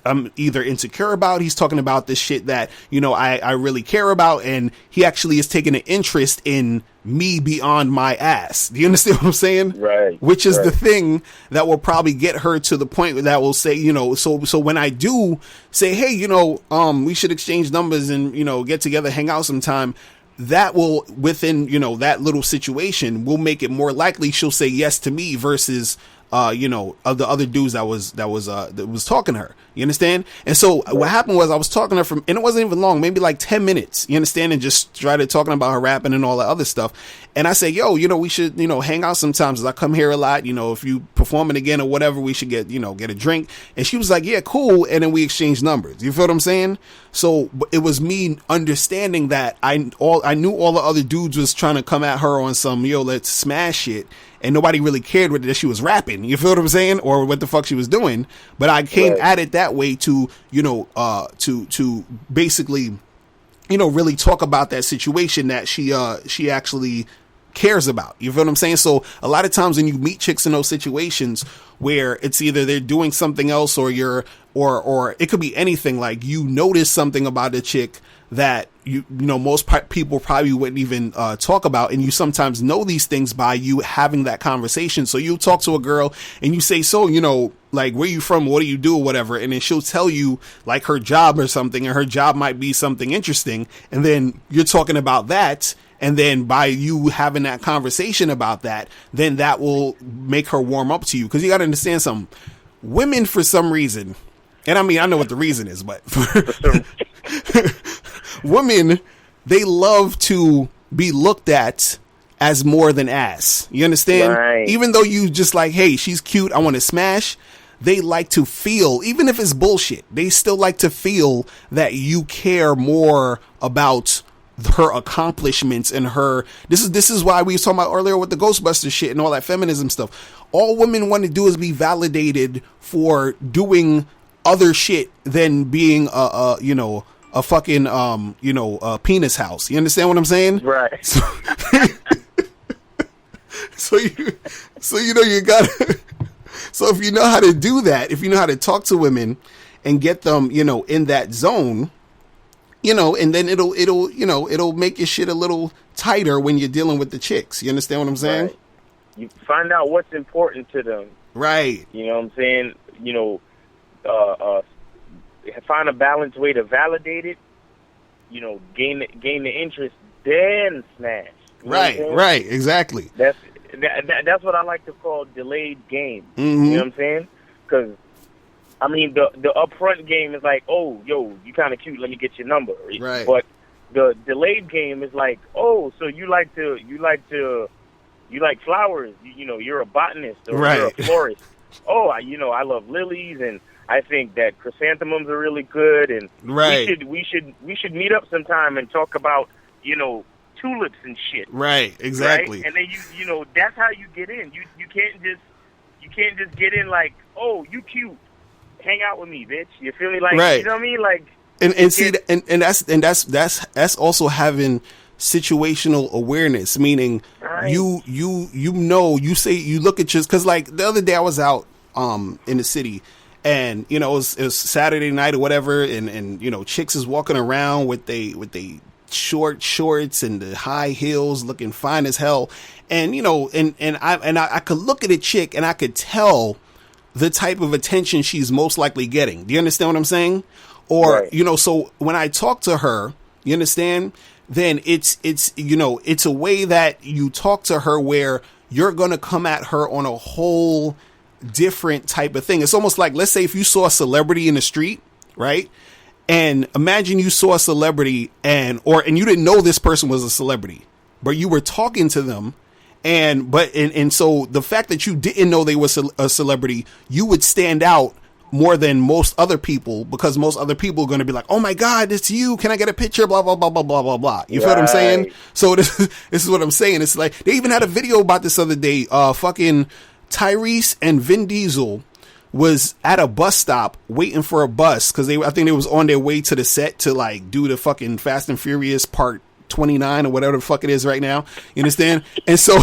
I'm either insecure about. He's talking about this shit that, I really care about. And he actually is taking an interest in me beyond my ass. Do you understand what I'm saying? Right. Which is right. the thing that will probably get her to the point that will say, so when I do say, hey, we should exchange numbers and, get together, hang out sometime, that will, within, that little situation, will make it more likely she'll say yes to me versus, of the other dudes that was talking to her. You understand? And so what happened was I was talking to her and it wasn't even long, maybe like 10 minutes, you understand? And just started talking about her rapping and all that other stuff. And I said, yo, we should, hang out sometimes. I come here a lot, if you performing again or whatever, we should get a drink. And she was like, yeah, cool. And then we exchanged numbers. You feel what I'm saying? So it was me understanding that I knew all the other dudes was trying to come at her on some, let's smash it. And nobody really cared whether she was rapping. You feel what I'm saying? Or what the fuck she was doing. But I came at it that way to, to basically, really talk about that situation that she actually cares about. You feel what I'm saying? So a lot of times when you meet chicks in those situations where it's either they're doing something else or or it could be anything, like you notice something about a chick that most people probably wouldn't even talk about, and you sometimes know these things by you having that conversation. So you talk to a girl and you say, so like, where you from, what do you do, or whatever, and then she'll tell you like her job or something, and her job might be something interesting, and then you're talking about that. And then by you having that conversation about that, then that will make her warm up to you. Because you got to understand something. Women, for some reason, and I mean, I know what the reason is, but women, they love to be looked at as more than ass. You understand? Right. Even though you just like, hey, she's cute, I want to smash. They like to feel, even if it's bullshit, they still like to feel that you care more about her accomplishments and her. This is why we was talking about earlier with the Ghostbusters shit and all that feminism stuff. All women want to do is be validated for doing other shit than being a fucking a penis house. You understand what I'm saying? Right. So you gotta. So if you know how to do that, if you know how to talk to women and get them, in that zone. And then it'll make your shit a little tighter when you're dealing with the chicks. You understand what I'm saying? Right. You find out what's important to them. Right. You know what I'm saying? Find a balanced way to validate it. Gain the interest, then smash. Right. Exactly. That's what I like to call delayed game. Mm-hmm. You know what I'm saying? Because I mean, the upfront game is like, oh, yo, you kind of cute, let me get your number. Right. But the delayed game is like, oh, so you like flowers. You're a botanist or you're a florist. Oh, I love lilies, and I think that chrysanthemums are really good, and we should meet up sometime and talk about tulips and shit. Right. Exactly. Right? And then you that's how you get in. You can't just get in like, oh, you cute. Hang out with me, bitch. You feel me? Like, right. You know what I mean? Like, and see, and that's also having situational awareness, meaning you say you look at just because like the other day I was out in the city, and you know it was Saturday night or whatever, and you know chicks is walking around with they short shorts and the high heels looking fine as hell, and you know and I could look at a chick and I could tell the type of attention she's most likely getting. Do you understand what I'm saying? Or you know, so when I talk to her, you understand, then it's you know, it's a way that you talk to her where you're going to come at her on a whole different type of thing. It's almost like, let's say if you saw a celebrity in the street, right? And imagine you saw a celebrity and you didn't know this person was a celebrity, but you were talking to them. And so the fact that you didn't know they was a celebrity, you would stand out more than most other people, because most other people are going to be like, oh my God, it's you. Can I get a picture? Blah, blah, blah, blah, blah, blah, blah. You feel what I'm saying? So this is what I'm saying. It's like, they even had a video about this other day. Fucking Tyrese and Vin Diesel was at a bus stop waiting for a bus. Cause I think they was on their way to the set to like do the fucking Fast and Furious part 29 or whatever the fuck it is right now. You understand? And so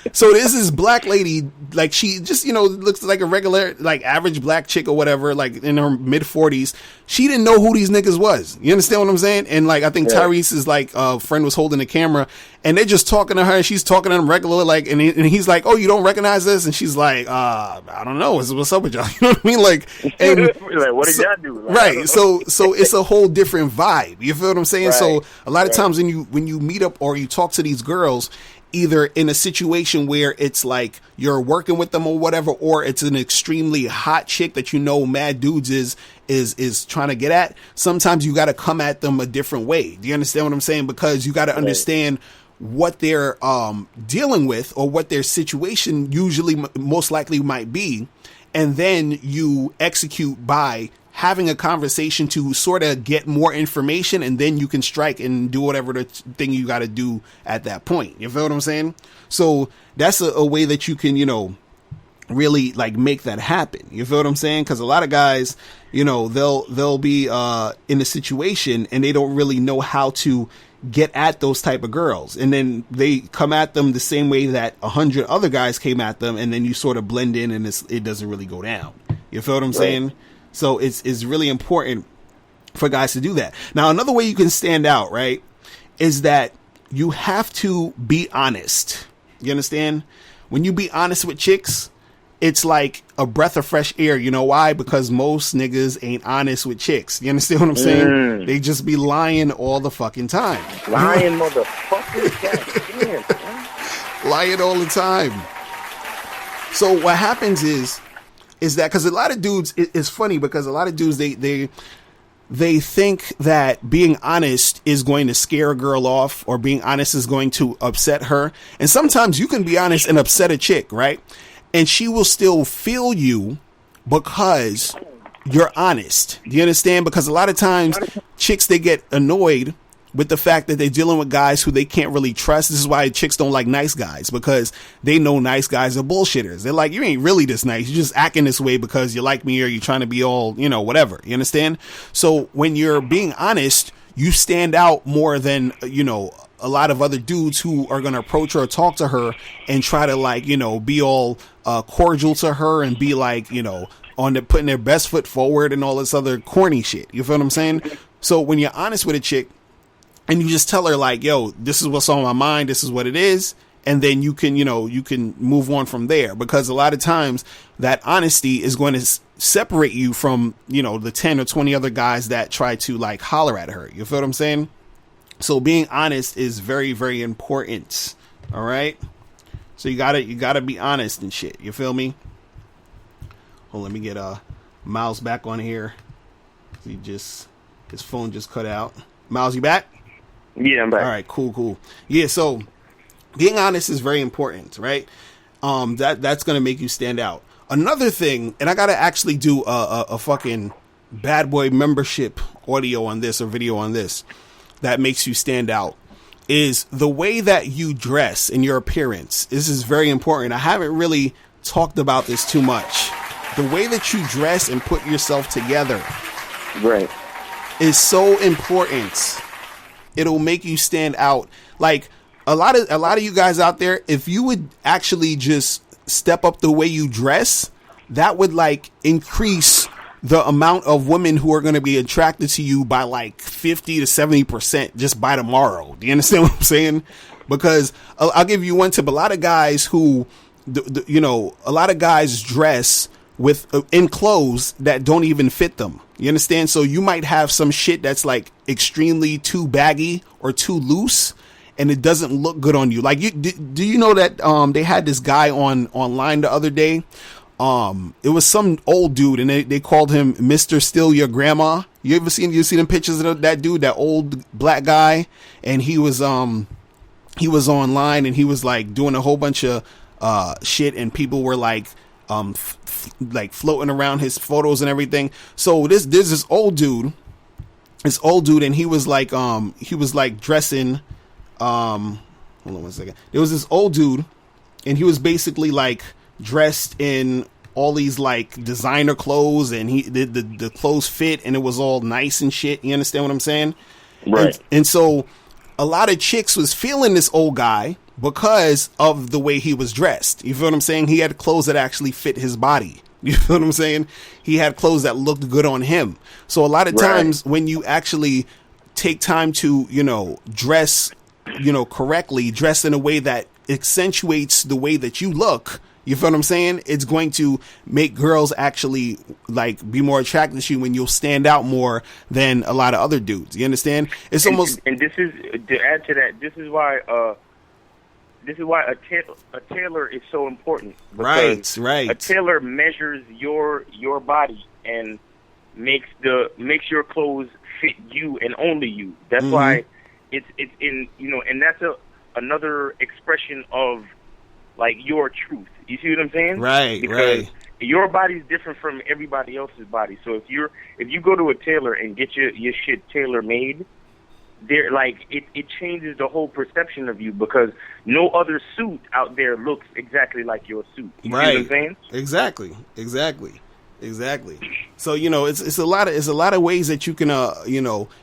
there's this black lady, like she just, you know, looks like a regular, like average black chick or whatever, like in her mid 40s. She didn't know who these niggas was. You understand what I'm saying? And like, I think Tyrese's like friend was holding the camera and they're just talking to her and she's talking to him regular, like, and he's like, oh, you don't recognize this? And she's like, I don't know. What's up with y'all? You know what I mean? Like, and like, what did y'all do? Like, right. So it's a whole different vibe. You feel what I'm saying? Right. So a lot of times when you meet up or you talk to these girls, either in a situation where it's like you're working with them or whatever, or it's an extremely hot chick that you know mad dudes is trying to get at, sometimes you got to come at them a different way. Do you understand what I'm saying? Because you got to understand what they're dealing with or what their situation usually most likely might be, and then you execute by having a conversation to sort of get more information, and then you can strike and do whatever the thing you got to do at that point. You feel what I'm saying? So that's a way that you can, you know, really like make that happen. You feel what I'm saying? Because a lot of guys, you know, they'll be in a situation and they don't really know how to get at those type of girls, and then they come at them the same way that 100 other guys came at them, and then you sort of blend in and it doesn't really go down. You feel what I'm saying? So it's really important for guys to do that. Now, another way you can stand out, right, is that you have to be honest. You understand? When you be honest with chicks, it's like a breath of fresh air. You know why? Because most niggas ain't honest with chicks. You understand what I'm saying? They just be lying all the fucking time. Lying motherfuckers. God damn. Lying all the time. So what happens is that because a lot of dudes, it's funny because a lot of dudes, they think that being honest is going to scare a girl off, or being honest is going to upset her. And sometimes you can be honest and upset a chick, right? And she will still feel you because you're honest. Do you understand? Because a lot of times chicks, they get annoyed with the fact that they're dealing with guys who they can't really trust. This is why chicks don't like nice guys, because they know nice guys are bullshitters. They're like, you ain't really this nice. You're just acting this way because you like me, or you're trying to be all, you know, whatever. You understand? So when you're being honest, you stand out more than, you know, a lot of other dudes who are going to approach her or talk to her and try to, like, you know, be all cordial to her and be like, you know, putting their best foot forward and all this other corny shit. You feel what I'm saying? So when you're honest with a chick, and you just tell her like, yo, this is what's on my mind. This is what it is. And then you can, you know, you can move on from there, because a lot of times that honesty is going to separate you from, you know, the 10 or 20 other guys that try to like holler at her. You feel what I'm saying? So being honest is very, very important. All right. So you gotta be honest and shit. You feel me? Hold on, let me get Miles back on here. His phone just cut out. Miles, you back? Yeah, I'm back. All right, cool. Yeah, so being honest is very important, right? That's gonna make you stand out. Another thing, and I gotta actually do a fucking Bad Boy membership audio on this or video on this that makes you stand out, is the way that you dress and your appearance. This is very important. I haven't really talked about this too much. The way that you dress and put yourself together, right, is so important. It'll make you stand out. Like a lot of you guys out there, if you would actually just step up the way you dress, that would like increase the amount of women who are going to be attracted to you by like 50 to 70% just by tomorrow. Do you understand what I'm saying? Because I'll give you one tip. A lot of guys who, a lot of guys dress with in clothes that don't even fit them. You understand? So you might have some shit that's like extremely too baggy or too loose, and it doesn't look good on you. Like, do you know that they had this guy online the other day? It was some old dude, and they called him Mr. Steal Your Grandma. You seen them pictures of that dude, that old black guy? And he was online, and he was like doing a whole bunch of shit, and people were like floating around his photos and everything. So there's this old dude, and he was like dressing. Hold on one second. There was this old dude, and he was basically like dressed in all these like designer clothes, and the clothes fit, and it was all nice and shit. You understand what I'm saying? Right. And so a lot of chicks was feeling this old guy because of the way he was dressed. You feel what I'm saying? He had clothes that actually fit his body. You feel what I'm saying? He had clothes that looked good on him. So a lot of times when you actually take time to, dress, correctly, dress in a way that accentuates the way that you look, you feel what I'm saying? It's going to make girls actually like be more attracted to you when you'll stand out more than a lot of other dudes. You understand? It's almost. And this is to add to that. This is why a tailor is so important. Right. A tailor measures your body and makes your clothes fit you and only you. That's why it's in and that's another expression of like your truth. You see what I'm saying? Right. Because your body's different from everybody else's body. So if you go to a tailor and get your shit tailor made, there like it changes the whole perception of you, because no other suit out there looks exactly like your suit. You see what I'm saying? Exactly. So it's a lot of ways that you can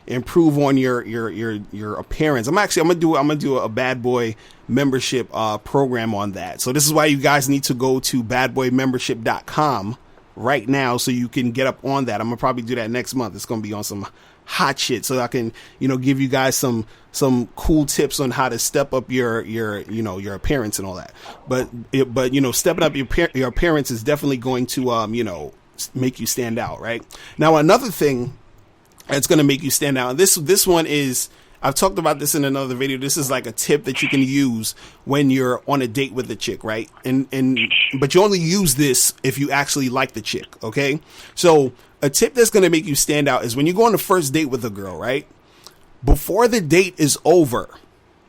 improve on your appearance. I'm gonna do a bad boy membership program on that. So this is why you guys need to go to badboymembership.com right now so you can get up on that. I'm gonna probably do that next month. It's gonna be on some hot shit, so I can give you guys some cool tips on how to step up your appearance and all that. But stepping up your appearance is definitely going to make you stand out. Right now, another thing that's going to make you stand out, and this one is, I've talked about this in another video. This is like a tip that you can use when you're on a date with a chick, right? But you only use this if you actually like the chick, okay? So a tip that's going to make you stand out is when you go on the first date with a girl, right? Before the date is over,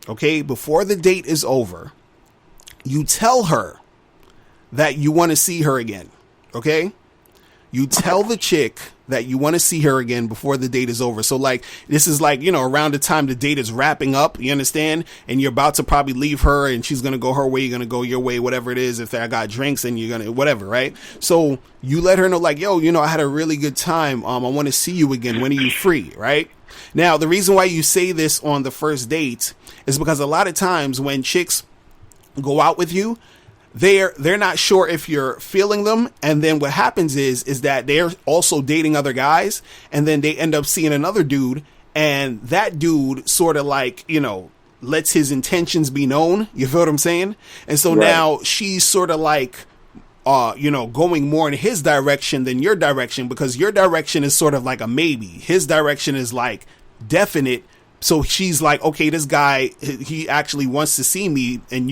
okay? Before the date is over, you tell her that you want to see her again, okay? You tell the chick that you want to see her again before the date is over. So like, this is like, around the time the date is wrapping up, you understand? And you're about to probably leave her, and she's going to go her way, you're going to go your way, whatever it is. If I got drinks, and you're going to, whatever, right? So you let her know like, yo, I had a really good time. I want to see you again. When are you free? Right? Now, the reason why you say this on the first date is because a lot of times when chicks go out with you, they're not sure if you're feeling them, and then what happens is that they're also dating other guys, and then they end up seeing another dude, and that dude sort of like lets his intentions be known. You feel what I'm saying? And so now she's sort of like going more in his direction than your direction, because your direction is sort of like a maybe, his direction is like definite. So she's like, okay, this guy, he actually wants to see me, and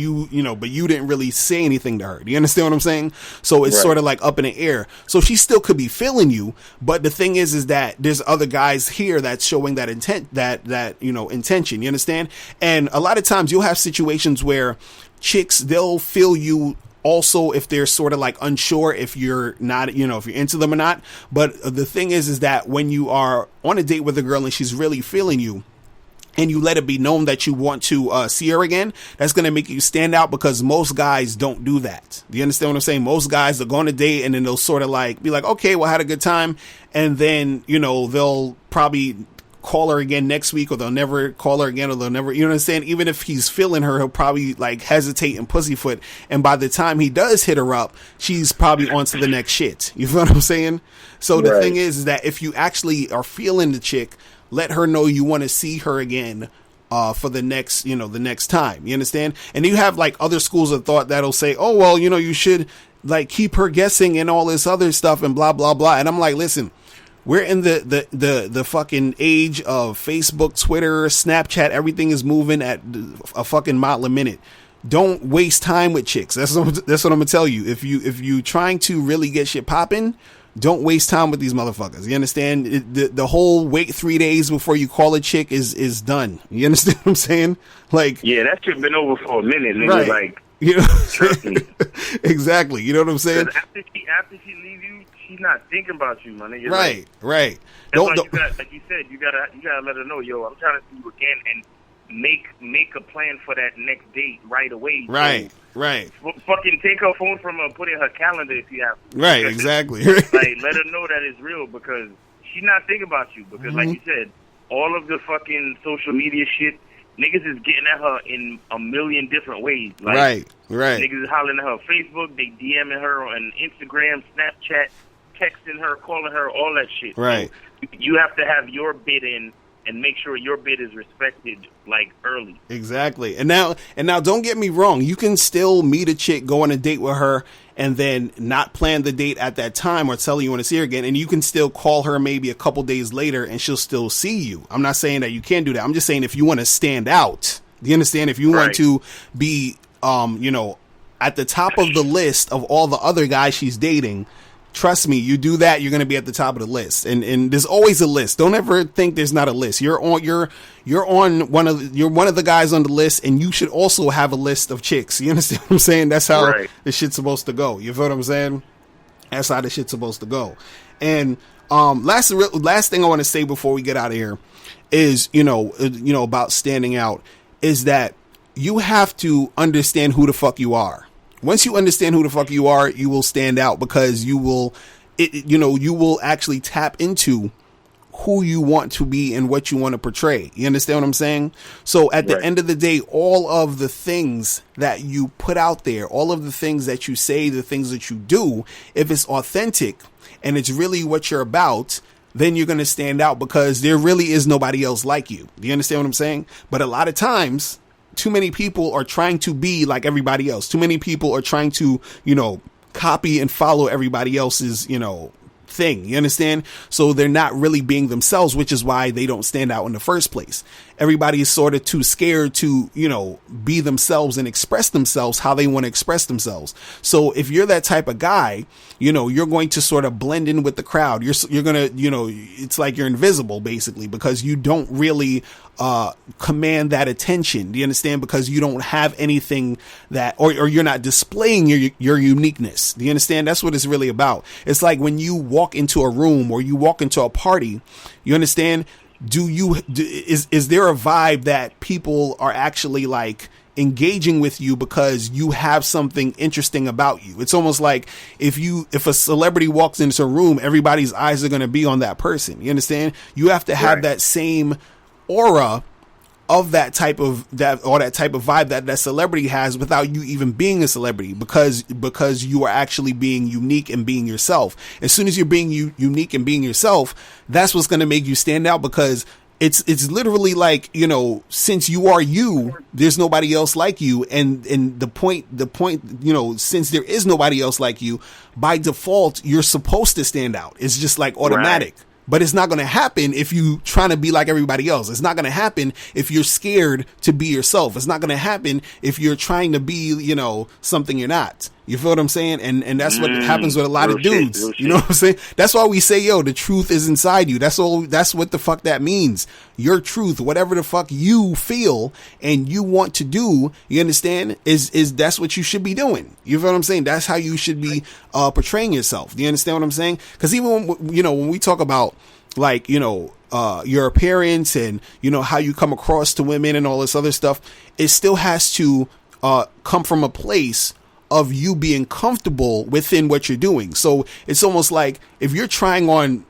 but you didn't really say anything to her. Do you understand what I'm saying? So it's sort of like up in the air. So she still could be feeling you, but the thing is that there's other guys here that's showing that intent, that intention. You understand? And a lot of times you'll have situations where chicks, they'll feel you also if they're sort of like unsure if you're not, if you're into them or not. But the thing is that when you are on a date with a girl and she's really feeling you, and you let it be known that you want to see her again, that's going to make you stand out, because most guys don't do that. Do you understand what I'm saying? Most guys, they'll go on a date and then they'll sort of like be like, okay, well, I had a good time. And then, you know, they'll probably call her again next week, or they'll never call her again, or they'll never, you know what I'm saying? Even if he's feeling her, he'll probably like hesitate and pussyfoot. And by the time he does hit her up, she's probably on to the next shit. You feel what I'm saying? So the thing is that if you actually are feeling the chick, let her know you want to see her again for the next, you know, the next time. You understand? And you have like other schools of thought that'll say, oh, well, you know, you should like keep her guessing and all this other stuff and blah, blah, blah. And I'm like, listen, we're in the fucking age of Facebook, Twitter, Snapchat. Everything is moving at a fucking mile a minute. Don't waste time with chicks. That's what I'm gonna tell you. If you trying to really get shit popping, don't waste time with these motherfuckers. You understand? The whole wait 3 days before you call a chick is done. You understand what I'm saying? Like, yeah, that shit been over for a minute. Nigga. Right. Like, you know, exactly. You know what I'm saying? After she leaves you, she's not thinking about you, my nigga. Right, like, right. Don't. You gotta, like you said, you gotta let her know, yo, I'm trying to see you again, and make a plan for that next date right away. Right, so, right. Fucking take her phone from her, put it in her calendar if you have to. Right, exactly. Like, let her know that it's real, because she's not thinking about you. Because, like you said, all of the fucking social media shit, niggas is getting at her in a million different ways. Like, right. Niggas is hollering at her Facebook, they DMing her on Instagram, Snapchat, texting her, calling her, all that shit. Right. So you have to have your bid in and make sure your bid is respected, like, early. Exactly. And now don't get me wrong, you can still meet a chick, go on a date with her, and then not plan the date at that time or tell her you want to see her again, and you can still call her maybe a couple days later and she'll still see you. I'm not saying that you can't do that. I'm just saying if you want to stand out, do you understand? If you want to be you know, at the top of the list of all the other guys she's dating, trust me, you do that, you're going to be at the top of the list. And there's always a list. Don't ever think there's not a list. You're one of the guys on the list, and you should also have a list of chicks. You understand what I'm saying? That's how the shit's supposed to go. You feel what I'm saying? That's how the shit's supposed to go. And last thing I want to say before we get out of here is, you know, about standing out, is that you have to understand who the fuck you are. Once you understand who the fuck you are, you will stand out, because you will actually tap into who you want to be and what you want to portray. You understand what I'm saying? So at the end of the day, all of the things that you put out there, all of the things that you say, the things that you do, if it's authentic and it's really what you're about, then you're going to stand out, because there really is nobody else like you. Do you understand what I'm saying? But a lot of times, too many people are trying to be like everybody else. Too many people are trying to, you know, copy and follow everybody else's, you know, thing. You understand? So they're not really being themselves, which is why they don't stand out in the first place. Everybody is sort of too scared to, you know, be themselves and express themselves how they want to express themselves. So if you're that type of guy, you know, you're going to sort of blend in with the crowd. You're going to, you know, it's like you're invisible basically, because you don't really command that attention. Do you understand? Because you don't have anything that, or you're not displaying your uniqueness. Do you understand? That's what it's really about. It's like when you walk into a room or you walk into a party, you understand? Is there a vibe that people are actually like engaging with you because you have something interesting about you? It's almost like if a celebrity walks into a room, everybody's eyes are going to be on that person. You understand? You have to have that same aura of that type of vibe that celebrity has without you even being a celebrity, because you are actually being unique and being yourself. As soon as you're being unique and being yourself, that's what's going to make you stand out, because it's literally like, you know, since you are you, there's nobody else like you. And the point, you know, since there is nobody else like you, by default, you're supposed to stand out. It's just like automatic. Right. But it's not going to happen if you trying to be like everybody else. It's not going to happen if you're scared to be yourself. It's not going to happen if you're trying to be, you know, something you're not. You feel what I'm saying? And that's what happens with a lot of dudes. You know what I'm saying? That's why we say, yo, the truth is inside you. That's all. That's what the fuck that means. Your truth, whatever the fuck you feel and you want to do, you understand, is that's what you should be doing. You feel what I'm saying? That's how you should be portraying yourself. Do you understand what I'm saying? Because even when we talk about, like, you know, your appearance and, you know, how you come across to women and all this other stuff, it still has to come from a place of you being comfortable within what you're doing. So it's almost like if you're trying on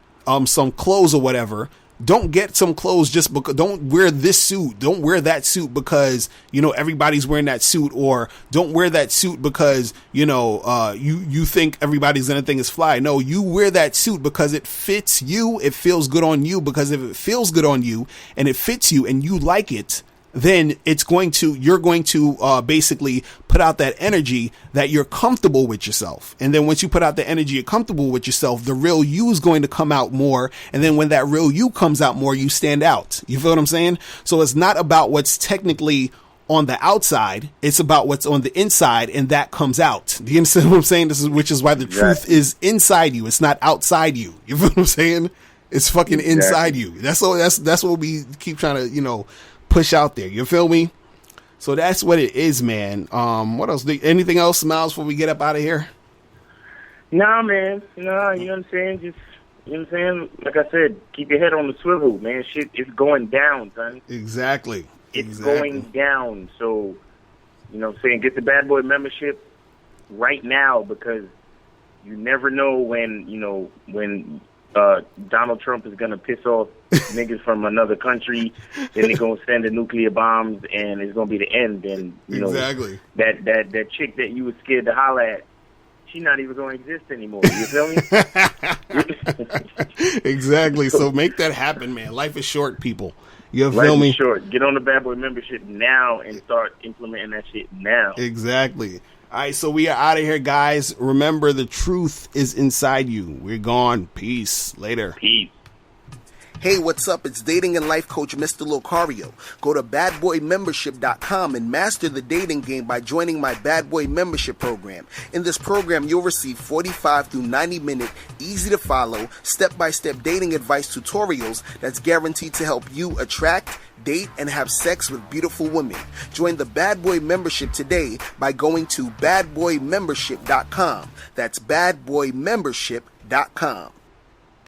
some clothes or whatever, don't get some clothes just because, don't wear this suit, don't wear that suit because, you know, everybody's wearing that suit, or don't wear that suit because, you know, you think everybody's gonna think it's fly. No, you wear that suit because it fits you, it feels good on you, because if it feels good on you and it fits you and you like it, then you're going to basically put out that energy that you're comfortable with yourself. And then once you put out the energy you're comfortable with yourself, the real you is going to come out more. And then when that real you comes out more, you stand out. You feel what I'm saying? So it's not about what's technically on the outside, it's about what's on the inside, and that comes out. Do you understand what I'm saying? Which is why the truth is inside you. It's not outside you. You feel what I'm saying? It's fucking inside you. That's all. That's what we keep trying to, you know, push out there. You feel me? So that's what it is, man. What else? Anything else, Miles, before we get up out of here? Nah, man. Nah, you know what I'm saying? Just, you know what I'm saying? Like I said, keep your head on the swivel, man. Shit, it's going down, son. Exactly. It's going down. So, you know what I'm saying? Get the Bad Boy membership right now, because you never know when, you know, when Donald Trump is going to piss off niggas from another country, then they're going to send the nuclear bombs, and it's going to be the end. And, you know, that chick that you was scared to holler at, she's not even going to exist anymore. You feel me? Exactly. So make that happen, man. Life is short, people. You feel me? Life is short. Get on the Bad Boy membership now and start implementing that shit now. Exactly. All right, so we are out of here, guys. Remember, the truth is inside you. We're gone. Peace. Later. Peace. Hey, what's up? It's dating and life coach Mr. Locario. Go to badboymembership.com and master the dating game by joining my Bad Boy membership program. In this program, you'll receive 45 through 90-minute, easy-to-follow, step-by-step dating advice tutorials that's guaranteed to help you attract, date, and have sex with beautiful women. Join the Bad Boy membership today by going to badboymembership.com. That's badboymembership.com.